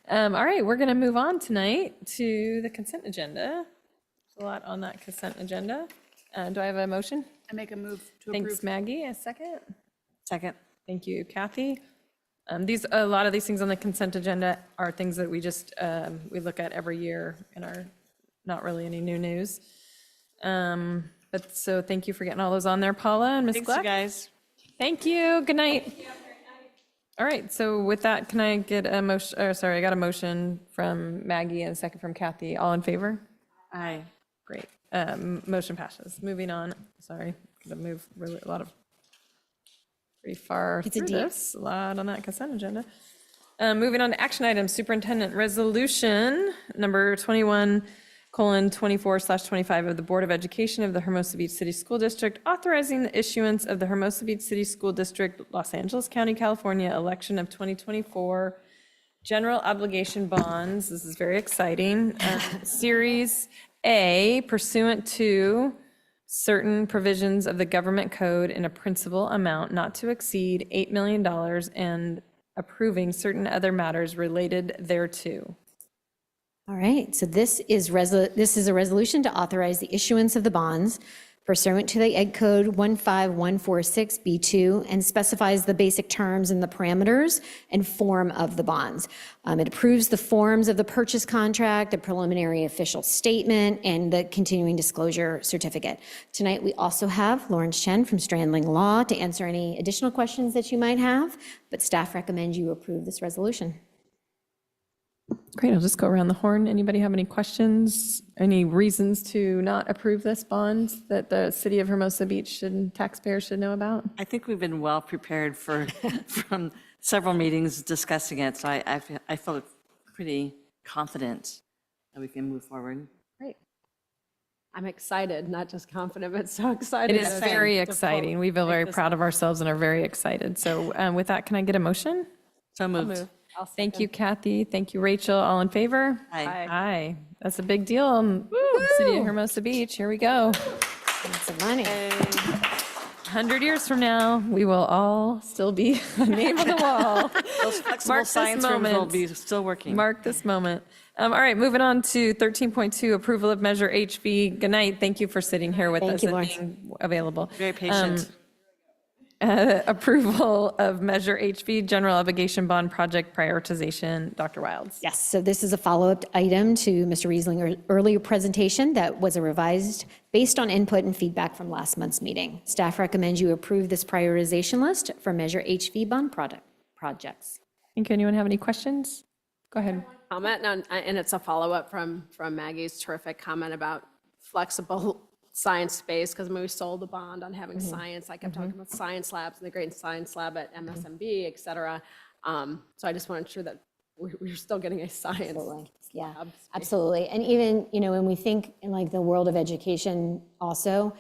All right, we're going to move on tonight to the consent agenda. There's a lot on that consent agenda. Do I have a motion? I make a move to approve. Thanks, Maggie. A second? Second. Thank you, Kathy. A lot of these things on the consent agenda are things that we just, we look at every year and are not really any new news. But so thank you for getting all those on there, Paula and Ms. Thanks, you Gleck. guys. Thank you. Good night. All right, so with that, can I get a motion, I got a motion from Maggie and a second from Kathy. All in favor? Aye. Great. Motion passes. Moving on, sorry, gonna move really a lot of, pretty far It's a through deep. this, a lot on that consent agenda. Moving on to action items, superintendent resolution number 21:24/25 of the Board of Education of the Hermosa Beach City School District, authorizing the issuance of the Hermosa Beach City School District, Los Angeles County, California, election of 2024 general obligation bonds. This is very exciting. Series A, pursuant to certain provisions of the government code in a principal amount not to exceed $8 million and approving certain other matters related thereto. All right, so this is a resolution to authorize the issuance of the bonds pursuant to the Ed Code 15146B2 and specifies the basic terms and the parameters and form of the bonds. It approves the forms of the purchase contract, the preliminary official statement, and the continuing disclosure certificate. Tonight, we also have Lawrence Chen from Strandling Law to answer any additional questions that you might have, but staff recommends you approve this resolution. Great, I'll just go around the horn. Anybody have any questions? Any reasons to not approve this bond that the city of Hermosa Beach and taxpayers should know about? I think we've been well prepared from several meetings discussing it, so I feel pretty confident that we can move forward. Great. I'm excited, not just confident, but so excited. It is very exciting. We feel very proud of ourselves and are very excited. So with that, can I get a motion? So moved. Thank you, Kathy. Thank you, Rachel. All in favor? Aye. Aye. That's a big deal in the city of Hermosa Beach. Here we go. That's some money. 100 years from now, we will all still be a name on the wall. Those flexible Mark this science rooms will moment. be still working. Mark this moment. All right, moving on to 13.2, approval of Measure HB. Good night. Thank you for sitting here with Thank us you, and Lawrence. being available. Very patient. Approval of Measure HV General Obligation Bond Project Prioritization. Dr. Wilds. Yes, so this is a follow-up item to Mr. Riesling's earlier presentation that was a revised based on input and feedback from last month's meeting. Staff recommends you approve this prioritization list for Measure HV bond projects. Thank you. Anyone have any questions? Go ahead. Comment, and it's a follow-up from Maggie's terrific comment about flexible science space, because when we sold the bond on having science, I kept talking about science labs and the great science lab at MSMB, et cetera. So I just want to ensure that we're still getting a science. Yeah, lab space. absolutely. And even, when we think in like the world of education also,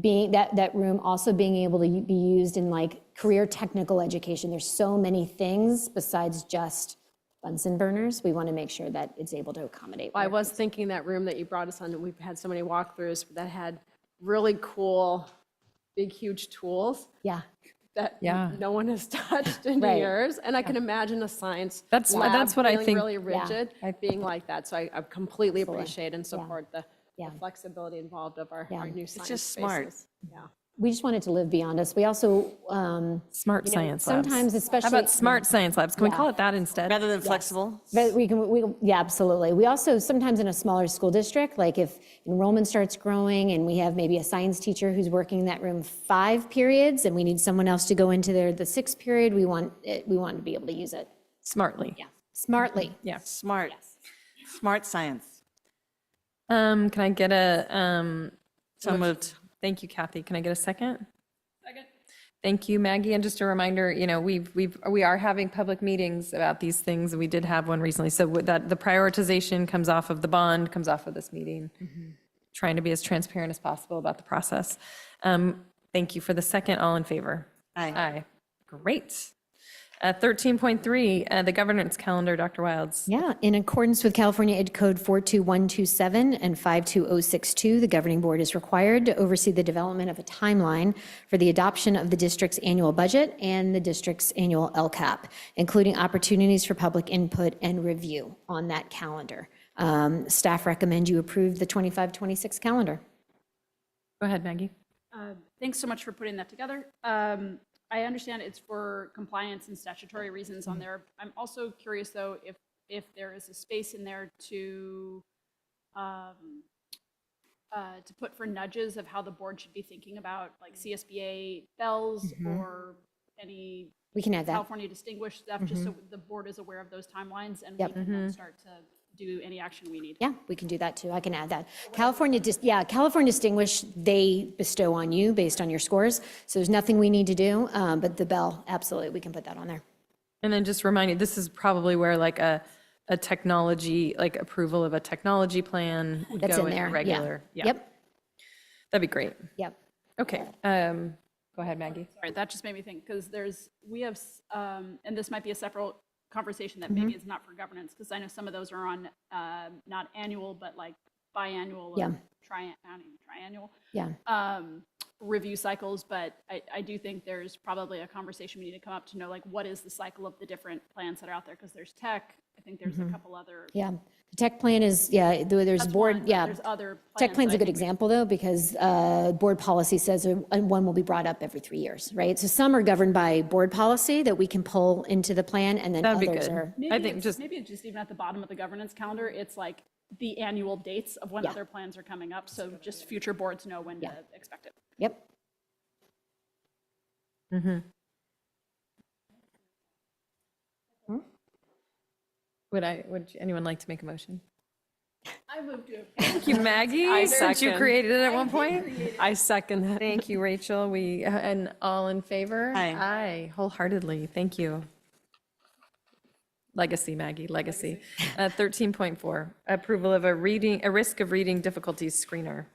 being that room also being able to be used in like career technical education. There's so many things besides just Bunsen burners. We want to make sure that it's able to accommodate. I was thinking that room that you brought us on, we've had so many walkthroughs that had really cool, big, huge tools Yeah. that Yeah. no one has touched in Right. years. And I can imagine a science That's lab what I feeling think- really rigid, being like that. So I completely appreciate and support the Yeah. flexibility involved of our new science just smart. spaces. Yeah. We just want it to live beyond us. We also, Smart science labs. sometimes especially. How about smart science labs? Can we call it that instead? Rather than flexible? But yeah, absolutely. We also, sometimes in a smaller school district, like if enrollment starts growing and we have maybe a science teacher who's working in that room 5 periods and we need someone else to go into the 6th period, we want to be able to use it. Smartly. Yeah, smartly. Yeah. Smart. Smart science. Can I get a, So moved. thank you, Kathy. Can I get a second? Second. Thank you, Maggie. And just a reminder, we are having public meetings about these things. We did have one recently. So with that, the prioritization comes off of the bond, comes off of this meeting. Trying to be as transparent as possible about the process. Thank you for the second. All in favor? Aye. Aye. Great. 13.3, the governance calendar, Dr. Wilds. Yeah, in accordance with California Ed Code 42127 and 52062, the governing board is required to oversee the development of a timeline for the adoption of the district's annual budget and the district's annual LCAP, including opportunities for public input and review on that calendar. Staff recommend you approve the 25-26 calendar. Go ahead, Maggie. Thanks so much for putting that together. I understand it's for compliance and statutory reasons on there. I'm also curious, though, if there is a space in there to put for nudges of how the board should be thinking about like CSBA bells or any We can add that. California distinguished stuff, just so the board is aware of those timelines and we can then start to do any action we need. Yeah, we can do that too. I can add that. California Distinguished, they bestow on you based on your scores. So there's nothing we need to do, but the bell, absolutely, we can put that on there. And then just remind you, this is probably where like a technology, like approval of a technology plan would That's go in there, yeah. regular. Yeah. Yep, That'd be great. yep. Okay. Go ahead, Maggie. Sorry, that just made me think, because we have, and this might be a separate conversation that maybe is not for governance, because I know some of those are on not annual, but like biannual Yeah. or triannual Yeah, review cycles. But I do think there's probably a conversation we need to come up to know, like, what is the cycle of the different plans that are out there? Because there's tech, I think there's a couple other. yeah. The tech plan is, there's That's board, one, but yeah. There's other. Tech plans plan's that a good I think we- example, though, because board policy says one will be brought up every 3 years, right? So some are governed by board policy that we can pull into the plan, and then That'd be others good. are. Maybe I think maybe it's just even at the bottom of the governance calendar, it's like the annual dates of when Yeah. other plans are coming up, so just future boards know when to expect it. Yep. Would anyone like to make a motion? I moved to. Thank you, Maggie. I Since you second. created it at one point. I second that. Thank you, Rachel. And all in favor? Aye. Aye, wholeheartedly. Thank you. Legacy, Maggie, legacy. 13.4, approval of a risk of reading difficulties screener.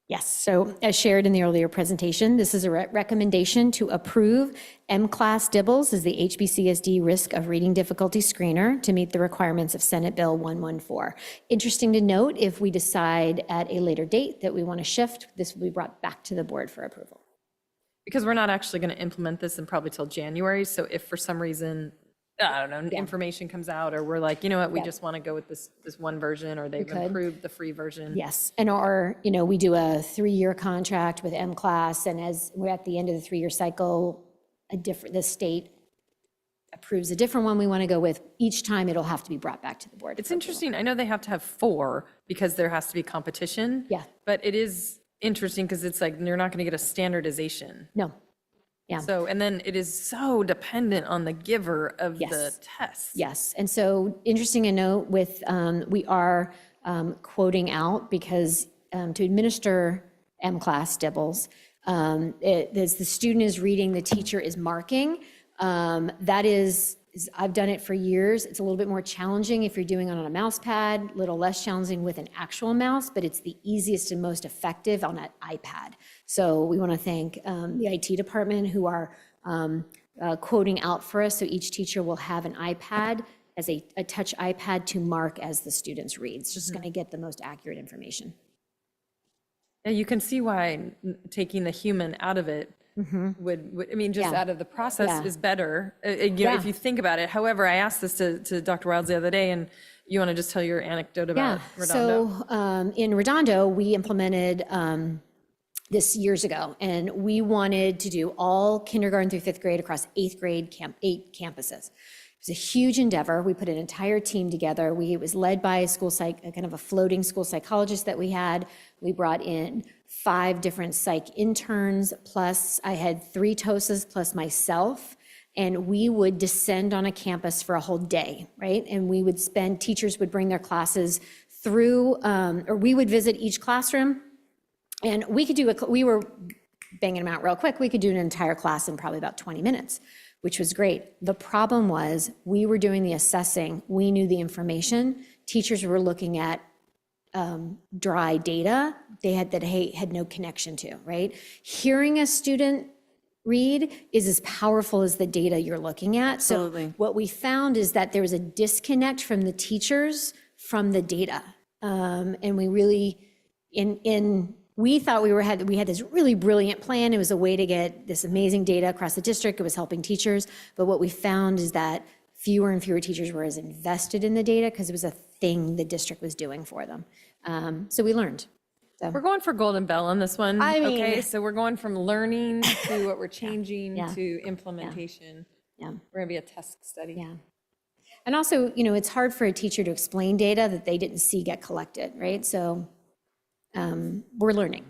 Yes, so as shared in the earlier presentation, this is a recommendation to approve M-Class Dibbles as the HBCSD Risk of Reading Difficulty Screener to meet the requirements of Senate Bill 114. Interesting to note, if we decide at a later date that we want to shift, this will be brought back to the board for approval. Because we're not actually going to implement this in probably till January, so if for some reason, I don't know, information comes out, or we're like, you know what, we just want to go with this one version, or they've could. improved the free version. Yes, and we do a 3-year contract with M-Class, and as we're at the end of the 3-year cycle, the state approves a different one we want to go with, each time it'll have to be brought back to the board. It's for approval. interesting. I know they have to have 4 because there has to be competition. Yeah. But it is interesting because it's like you're not going to get a standardization. No. Yeah. So, and then it is so dependent on the giver of the Yes. test. Yes, and so interesting to note with, we are quoting out because to administer M-class DIBELS, as the student is reading, the teacher is marking. That is, I've done it for years. It's a little bit more challenging if you're doing it on a mouse pad, a little less challenging with an actual mouse, but it's the easiest and most effective on an iPad. So we want to thank the IT department who are quoting out for us. So each teacher will have an iPad as a touch iPad to mark as the students read. It's just going to get the most accurate information. Yeah, you can see why taking the human out of it would I mean, just Yeah. out of the process Yeah. is better, you know, Yeah. if you think about it. However, I asked this to Dr. Wilds the other day, and you want to just tell your anecdote about Redondo? So in Redondo, we implemented this years ago, and we wanted to do all kindergarten through 5th grade across 8th grade, 8 campuses. It was a huge endeavor. We put an entire team together. It was led by a kind of a floating school psychologist that we had. We brought in 5 different psych interns, plus I had 3 TOSAs plus myself, and we would descend on a campus for a whole day, right? And we would teachers would bring their classes through, or we would visit each classroom, and we could we were banging them out real quick. We could do an entire class in probably about 20 minutes, which was great. The problem was we were doing the assessing. We knew the information. Teachers were looking at dry data they had no connection to, right? Hearing a student read is as powerful as the data you're looking at. Absolutely. So what we found is that there was a disconnect from the teachers from the data. And we really, we thought we had this really brilliant plan. It was a way to get this amazing data across the district. It was helping teachers. But what we found is that fewer and fewer teachers were as invested in the data because it was a thing the district was doing for them. So we learned. So, We're going for golden bell on this one. I mean- okay, so we're going from learning to what we're changing Yeah. to implementation. yeah, We're gonna be a test study. yeah. And also, it's hard for a teacher to explain data that they didn't see get collected, right? So we're learning.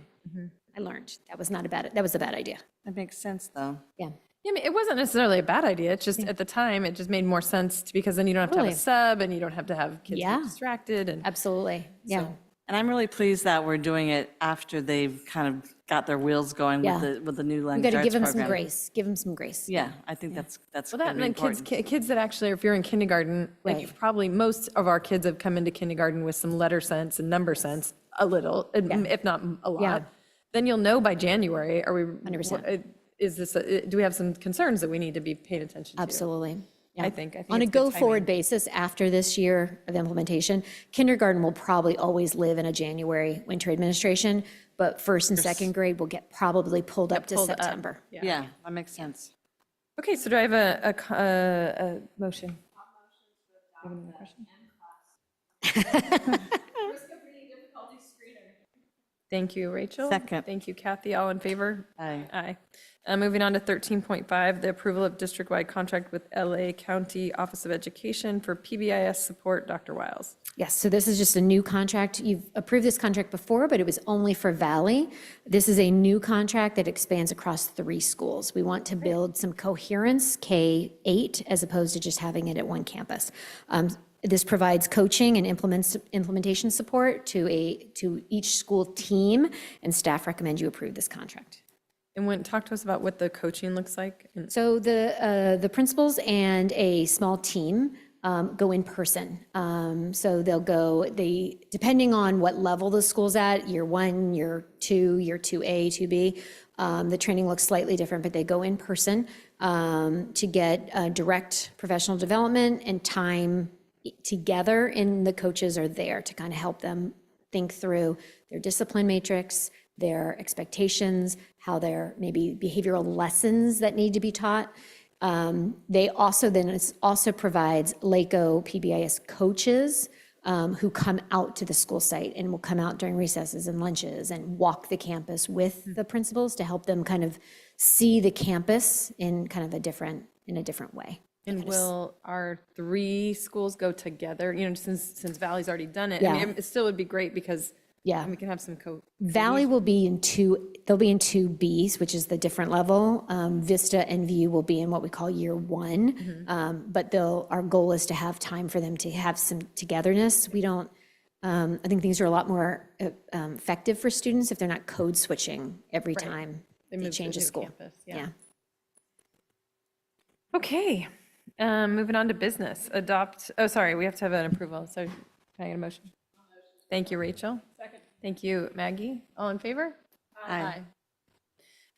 I learned. That was a bad idea. That makes sense, though. Yeah. Yeah, I mean, it wasn't necessarily a bad idea. It's just at the time, it just made more sense because then you don't have to have a Totally. sub and you don't have to have kids Yeah. get distracted and. Absolutely. Yeah. So- And I'm really pleased that we're doing it after they've kind of got their wheels going Yeah. with the new We language got to arts give them program. some grace. Give them some grace. Yeah, I think that's Well, that, gonna and be then important. kids that actually, if you're in kindergarten, like Right. probably most of our kids have come into kindergarten with some letter sense and number sense, a little, if not a lot. Yeah. Then you'll know by January, are we? 100%. Is this, do we have some concerns that we need to be paying attention to? Absolutely. Yeah. I think On a it's good go-forward timing. basis, after this year of implementation, kindergarten will probably always live in a January winter administration, but 1st and 2nd grade will get probably pulled up to pulled up. September. Yeah, that makes sense. Okay, so do I have a motion? Do you have another question? Thank you, Rachel. Second. Thank you, Kathy. All in favor? Aye. Aye. Moving on to 13.5, the approval of district-wide contract with LA County Office of Education for PBIS support. Dr. Wiles. Yes, so this is just a new contract. You've approved this contract before, but it was only for Valley. This is a new contract that expands across 3 schools. We want to build some coherence, K-8, as opposed to just having it at one campus. This provides coaching and implementation support to each school team, and staff recommend you approve this contract. And talk to us about what the coaching looks like. So the principals and a small team go in person. So they'll go, depending on what level the school's at, year 1, year 2, year 2A, 2B, the training looks slightly different, but they go in person to get direct professional development and time together, and the coaches are there to kind of help them think through their discipline matrix, their expectations, how their maybe behavioral lessons that need to be taught. It also provides LACO PBIS coaches who come out to the school site and will come out during recesses and lunches and walk the campus with the principals to help them kind of see the campus in kind of a different way. And will our 3 schools go together? You know, since Valley's already done it. I Yeah. mean, it still would be great because Yeah. we can have some Valley will be in they'll be in 2Bs, which is the different level. Vista and View will be in what we call year 1. But our goal is to have time for them to have some togetherness. We don't, I think things are a lot more effective for students if they're not code switching every time they move to change a new school. campus, yeah. Okay, moving on to business. Oh, sorry, we have to have an approval. So can I get a motion? Thank you, Rachel. Second. Thank you, Maggie. All in favor? Aye.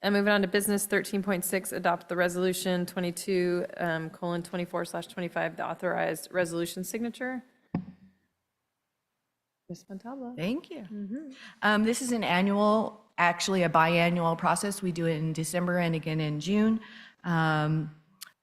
And moving on to business, 13.6, adopt the resolution 22:24/25, the authorized resolution signature. Ms. Montalvo. Thank you. This is actually a biannual process. We do it in December and again in June.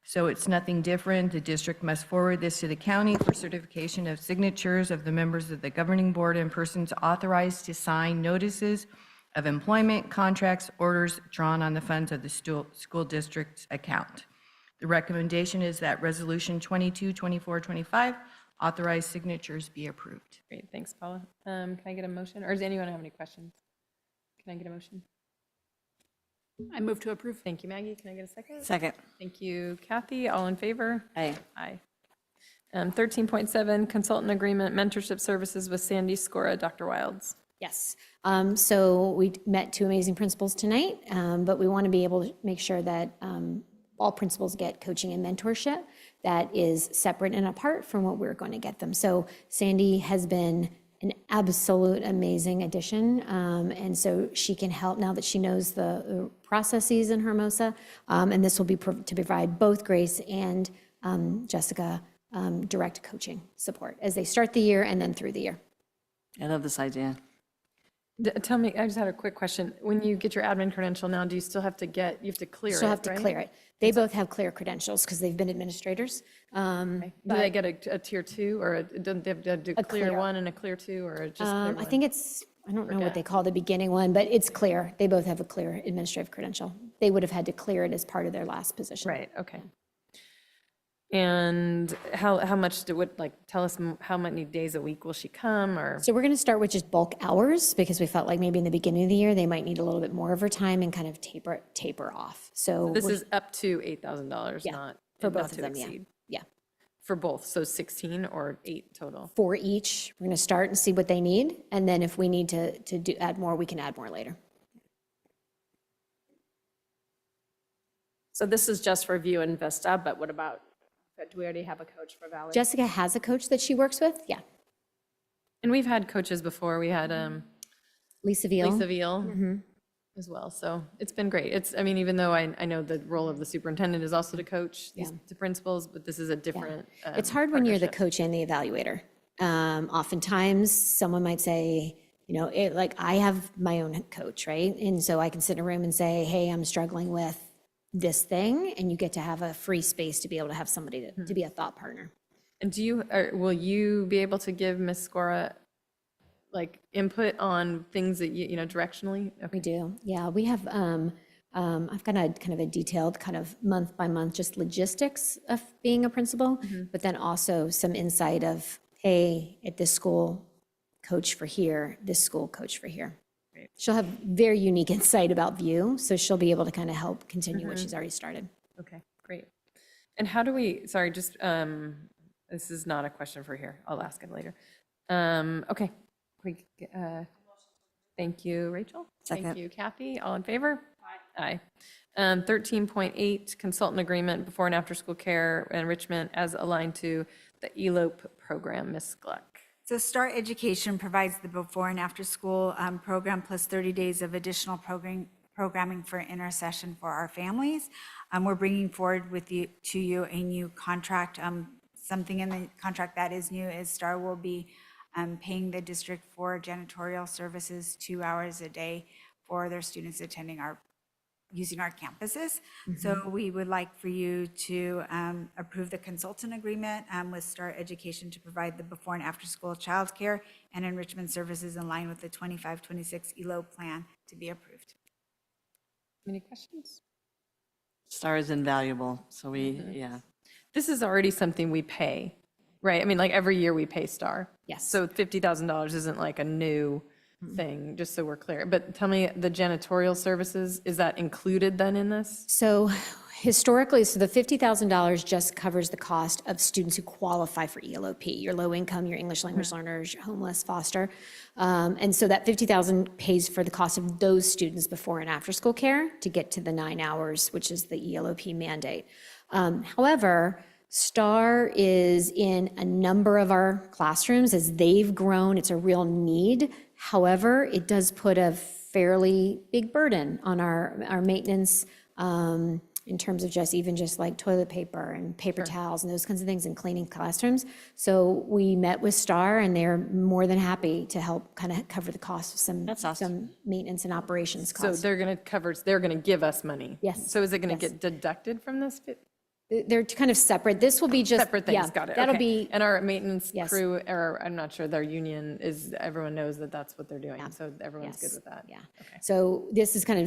So it's nothing different. The district must forward this to the county for certification of signatures of the members of the governing board and persons authorized to sign notices of employment, contracts, orders drawn on the funds of the school district's account. The recommendation is that Resolution 22/24/25 authorized signatures be approved. Great, thanks, Paula. Can I get a motion, or does anyone have any questions? Can I get a motion? I move to approve. Thank you, Maggie. Can I get a second? Second. Thank you, Kathy. All in favor? Aye. Aye. 13.7, consultant agreement, mentorship services with Sandy Scora, Dr. Wilds. Yes. So we met 2 amazing principals tonight, but we want to be able to make sure that all principals get coaching and mentorship that is separate and apart from what we're going to get them. So Sandy has been an absolute amazing addition, and so she can help now that she knows the processes in Hermosa, and this will be to provide both Grace and Jessica direct coaching support as they start the year and then through the year. I love this idea. Tell me, I just had a quick question. When you get your admin credential now, do you still have to you have to clear it, She'll have to right? clear it. They both have clear credentials because they've been administrators. Do they get a tier 2, or don't they have to do A clear clear. 1 and a clear 2, or just clear 1? I think I don't know what they call the beginning one, but it's clear. They both have a clear administrative credential. They would have had to clear it as part of their last position. Right, okay. And how much tell us how many days a week will she come, or? So we're going to start with just bulk hours because we felt like maybe in the beginning of the year, they might need a little bit more of her time and kind of taper off. So This is up to $8,000, Yeah, not for not both to of them, yeah. exceed. Yeah. For both, so 16 or 8 total? For each, we're going to start and see what they need. And then if we need to add more, we can add more later. So this is just for View and Vista, but what about, do we already have a coach for Valley? Jessica has a coach that she works with. Yeah. And we've had coaches before. We had Lisa Veal. Lisa Veal as well. So it's been great. I mean, even though I know the role of the superintendent is also to coach the principals, but this is a different It's hard when you're the partnership. coach and the evaluator. Oftentimes, someone might say, like I have my own coach, right? And so I can sit in a room and say, hey, I'm struggling with this thing, and you get to have a free space to be able to have somebody to be a thought partner. And will you be able to give Ms. Scora input on things that directionally? We do, yeah. We have, I've got a kind of a detailed kind of month by month, just logistics of being a principal, but then also some insight of, hey, at this school, coach for here, this school, coach for here. She'll have very unique insight about View, so she'll be able to kind of help continue what she's already started. Okay, great. And how do sorry, just, this is not a question for here. I'll ask it later. Okay. Thank you, Rachel. Thank Second. you, Kathy. All in favor? Aye. 13.8, consultant agreement before and after school care enrichment as aligned to the ELOPE program. Ms. Gluck. So Start Education provides the before and after school program plus 30 days of additional programming for intercession for our families. We're bringing forward to you a new contract. Something in the contract that is new is STAR will be paying the district for janitorial services 2 hours a day for their students attending our using our campuses. So we would like for you to approve the consultant agreement with Star Education to provide the before and after school childcare and enrichment services in line with the 25-26 ELO plan to be approved. Any questions? STAR is invaluable, so we, yeah. This is already something we pay, right? I mean, like every year we pay STAR. Yes. So $50,000 isn't like a new thing, just so we're clear. But tell me, the janitorial services, is that included then in this? So historically, so the $50,000 just covers the cost of students who qualify for ELOP, your low income, your English language learners, your homeless, foster. And so that $50,000 pays for the cost of those students before and after school care to get to the 9 hours, which is the ELOP mandate. However, STAR is in a number of our classrooms. As they've grown, it's a real need. However, it does put a fairly big burden on our maintenance in terms of just like toilet paper and paper towels and those kinds of things and cleaning classrooms. So we met with STAR and they're more than happy to help kind of cover the cost of some maintenance and operations So costs. they're going to give us money? Yes. So is it going to Yes. get deducted from this? They're kind of separate. This will be just. Separate things, yeah, got it. That'll okay. be. And our maintenance Yes. crew, or I'm not sure, their union is, everyone knows that that's what they're doing. So everyone's good Yes. with that. Yeah. So this is kind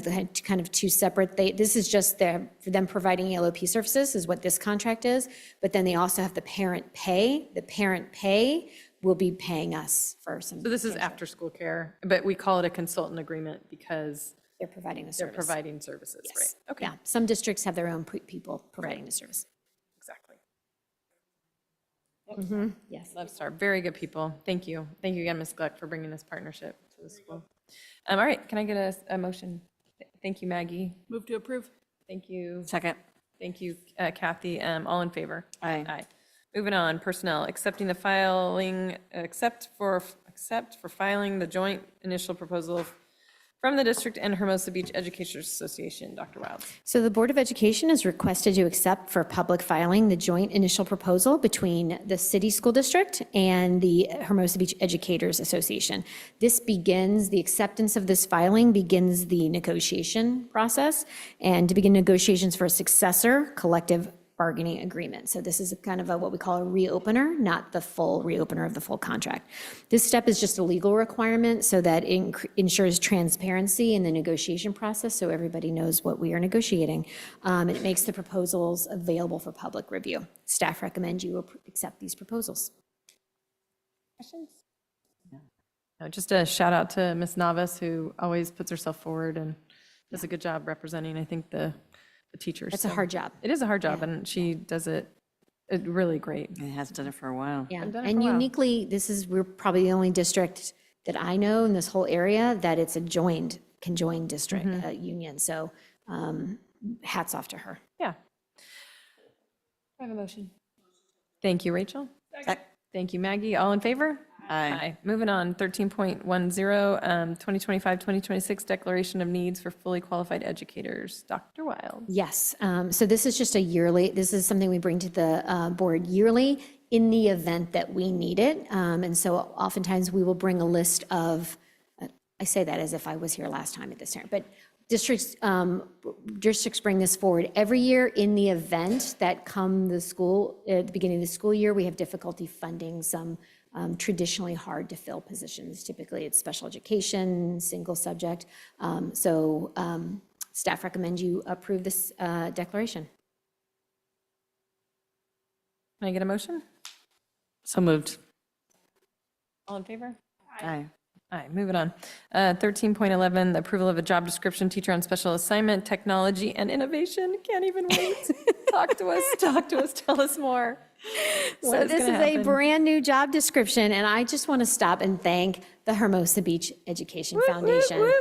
of two separate. This is just for them providing ELOP services is what this contract is. But then they also have the parent pay. The parent pay will be paying us for some. So this is after school care, but we call it a consultant agreement because they're providing the they're service. providing services, Yes. right? Okay. Yeah. Some districts have their own people providing the service. Exactly. Yes. Love STAR. Very good people. Thank you. Thank you again, Ms. Gluck, for bringing this partnership to the school. All right, can I get a motion? Thank you, Maggie. Move to approve. Thank you. Second. Thank you, Kathy. All in favor? Aye. Aye. Moving on, personnel, accept for filing the joint initial proposal from the district and Hermosa Beach Educators Association. Dr. Wilds. So the Board of Education is requested to accept for public filing the joint initial proposal between the city school district and the Hermosa Beach Educators Association. The acceptance of this filing begins the negotiation process and to begin negotiations for a successor collective bargaining agreement. So this is kind of what we call a reopener, not the full reopener of the full contract. This step is just a legal requirement so that it ensures transparency in the negotiation process so everybody knows what we are negotiating. And it makes the proposals available for public review. Staff recommend you accept these proposals. Questions? Just a shout out to Ms. Navas, who always puts herself forward and does a good job representing, I think, the teachers. It's a hard job. It is a hard job, and she does it really great. It has done it for a while. Yeah, I've done it and for a while. uniquely, we're probably the only district that I know in this whole area that it's a conjoined district union. So hats off to her. Yeah. I have a motion. Thank you, Rachel. Thank you, Maggie. All in favor? Aye. Moving on, 13.10, 2025-2026 Declaration of Needs for Fully Qualified Educators. Dr. Wild. Yes, so this is just this is something we bring to the board yearly in the event that we need it. And so oftentimes we will bring a list of, I say that as if I was here last time at this time, but districts bring this forward every year in the event that come the beginning of the school year, we have difficulty funding some traditionally hard to fill positions. Typically it's special education, single subject. So staff recommend you approve this declaration. Can I get a motion? So moved. All in favor? Aye. All right, moving on. 13.11, the approval of a job description, teacher on special assignment, technology and innovation. Can't even wait. Talk to us, tell us more. So this is a brand new job description, and I just want to stop and thank the Hermosa Beach Education Foundation.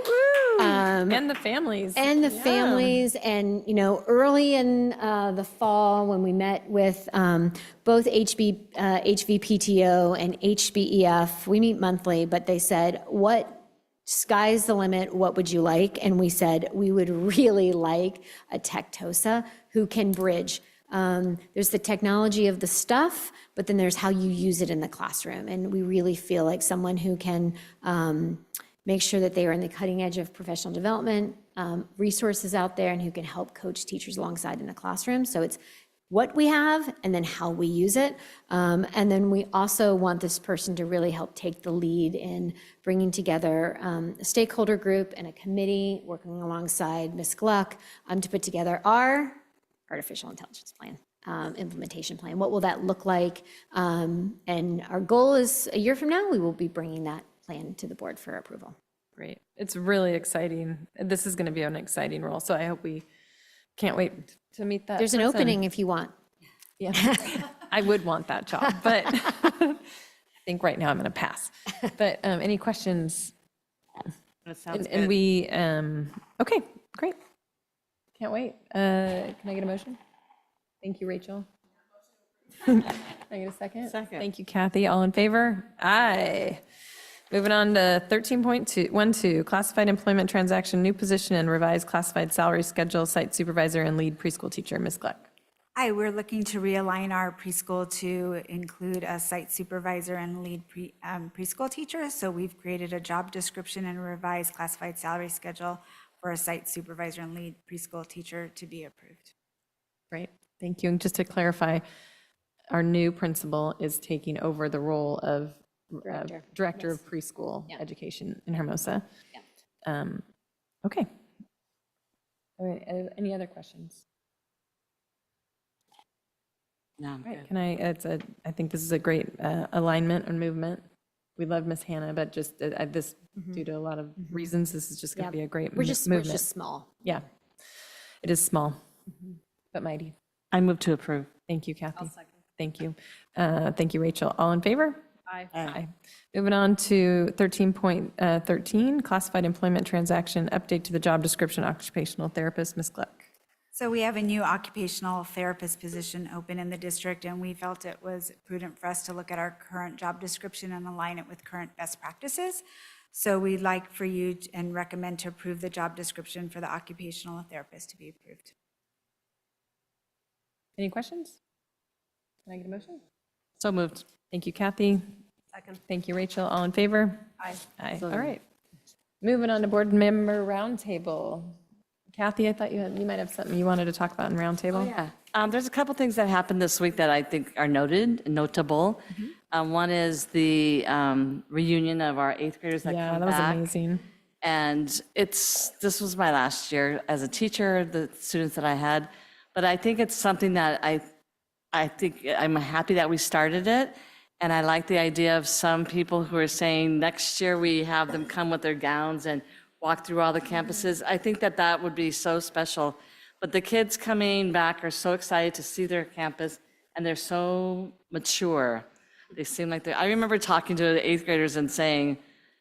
And the families. And the families, and, early in the fall, when we met with both HVPTO and HBEF, we meet monthly, but they said, sky's the limit, what would you like? And we said, we would really like a tech TOSA who can bridge. There's the technology of the stuff, but then there's how you use it in the classroom. And we really feel like someone who can make sure that they are in the cutting edge of professional development, resources out there, and who can help coach teachers alongside in the classroom. So it's what we have and then how we use it. And then we also want this person to really help take the lead in bringing together a stakeholder group and a committee working alongside Ms. Gluck to put together our artificial intelligence plan, implementation plan. What will that look like? And our goal is a year from now, we will be bringing that plan to the board for approval. Great. It's really exciting. This is going to be an exciting role, so I hope we can't wait to meet that There's an person. opening if you want. Yeah, I would want that job, but I think right now I'm going to pass. But any questions? That sounds And good. we, okay, great. Can't wait. Can I get a motion? Thank you, Rachel. Can I get a second? Second. Thank you, Kathy. All in favor? Aye. Moving on to 13.12, classified employment transaction, new position and revised classified salary schedule, site supervisor and lead preschool teacher, Ms. Gluck. Hi, we're looking to realign our preschool to include a site supervisor and lead preschool teacher. So we've created a job description and revised classified salary schedule for a site supervisor and lead preschool teacher to be approved. Great, thank you. And just to clarify, our new principal is taking over the role of Director of Preschool Education in Hermosa. Okay. All right, any other questions? No, I'm Right, good. I think this is a great alignment and movement. We love Miss Hannah, but just this, due to a lot of reasons, this is just going to be a great We're movement. just small. Yeah, it is small, but mighty. I move to approve. Thank you, Kathy. Thank you. Thank you, Rachel. All in favor? Aye. Aye. Moving on to 13.13, classified employment transaction, update to the job description, occupational therapist, Ms. Gluck. So we have a new occupational therapist position open in the district, and we felt it was prudent for us to look at our current job description and align it with current best practices. So we'd like for you and recommend to approve the job description for the occupational therapist to be approved. Any questions? Can I get a motion? So moved. Thank you, Kathy. Second. Thank you, Rachel. All in favor? Aye. Aye. All right. Moving on to board member roundtable. Kathy, I thought you might have something you wanted to talk about in roundtable. Yeah. There's a couple things that happened this week that I think are notable. One is the reunion of our eighth graders that Yeah, come that was back. amazing. And this was my last year as a teacher, the students that I had. But I think it's something that I think I'm happy that we started it. And I like the idea of some people who are saying next year we have them come with their gowns and walk through all the campuses. I think that would be so special. But the kids coming back are so excited to see their campus, and they're so mature. They seem like I remember talking to the eighth graders and saying,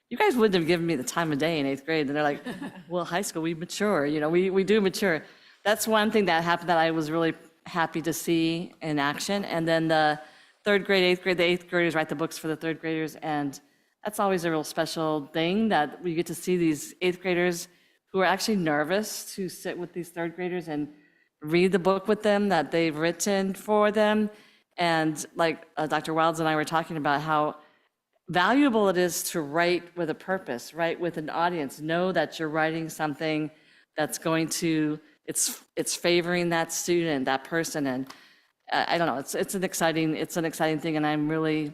you guys wouldn't have given me the time of day in eighth grade. And they're like, well, high school, we mature, we do mature. That's one thing that happened that I was really happy to see in action. And then the third grade, eighth grade, the eighth graders write the books for the third graders. And that's always a real special thing that we get to see these eighth graders who are actually nervous to sit with these third graders and read the book with them that they've written for them. And like Dr. Wilds and I were talking about how valuable it is to write with a purpose, write with an audience, know that you're writing something that's going to, it's favoring that student, that person. And I don't know, it's an exciting thing. And I'm really,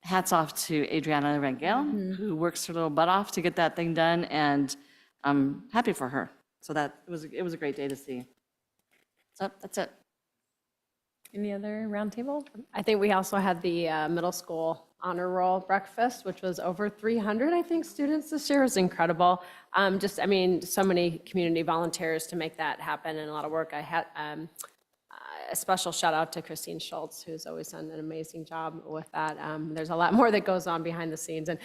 hats off to Adriana Rangel, who works her little butt off to get that thing done. And I'm happy for her. So it was a great day to see. So that's it. Any other roundtable? I think we also had the middle school honor roll breakfast, which was over 300, I think, students this year. It was incredible. So many community volunteers to make that happen and a lot of work. I had a special shout out to Christine Schultz, who's always done an amazing job with that. There's a lot more that goes on behind the scenes. And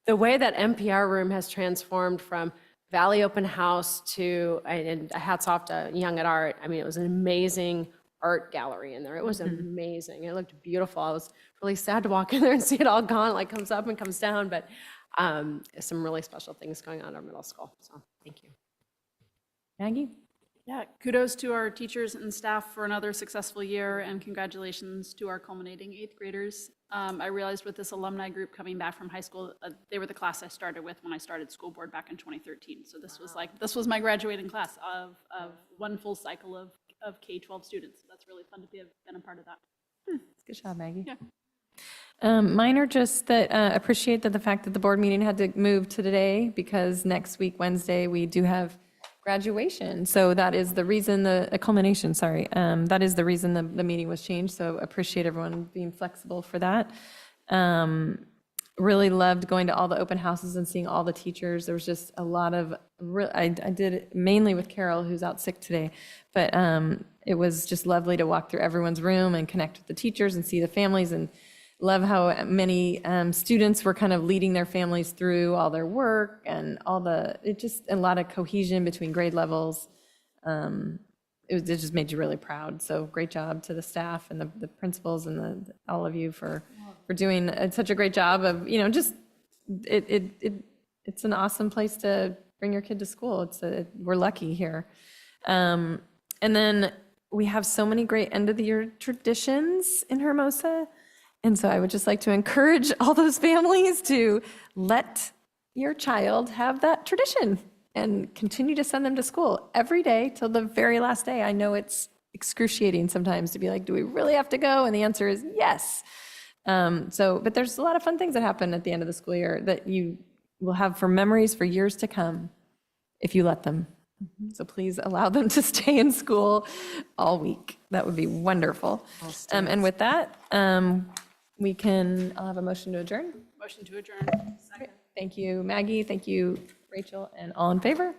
the way that NPR room has transformed from Valley Open House to, and hats off to Young at Art. I mean, it was an amazing art gallery in there. It was amazing. It looked beautiful. I was really sad to walk in there and see it all gone. It like comes up and comes down, but some really special things going on at our middle school. So thank you. Maggie? Yeah, kudos to our teachers and staff for another successful year, and congratulations to our culminating eighth graders. I realized with this alumni group coming back from high school, they were the class I started with when I started school board back in 2013. So this was my graduating class of one full cycle of K-12 students. So that's really fun to have been a part of that. Good job, Maggie. Yeah. Mine are just that appreciate that the fact that the board meeting had to move to today because next week, Wednesday, we do have graduation. So that is the reason, a culmination, sorry. That is the reason the meeting was changed. So appreciate everyone being flexible for that. Really loved going to all the open houses and seeing all the teachers. There was just a lot of, I did it mainly with Carol, who's out sick today, but it was just lovely to walk through everyone's room and connect with the teachers and see the families, and love how many students were kind of leading their families through all their work and it just a lot of cohesion between grade levels. It just made you really proud. So great job to the staff and the principals and all of you for doing such a great job of, just it's an awesome place to bring your kid to school. We're lucky here. And then we have so many great end of the year traditions in Hermosa. And so I would just like to encourage all those families to let your child have that tradition and continue to send them to school every day till the very last day. I know it's excruciating sometimes to be like, do we really have to go? And the answer is yes. But there's a lot of fun things that happen at the end of the school year that you will have for memories for years to come if you let them. So please allow them to stay in school all week. That would be wonderful. And with that, I'll have a motion to adjourn. Motion to adjourn. Second. Thank you, Maggie. Thank you, Rachel. And all in favor?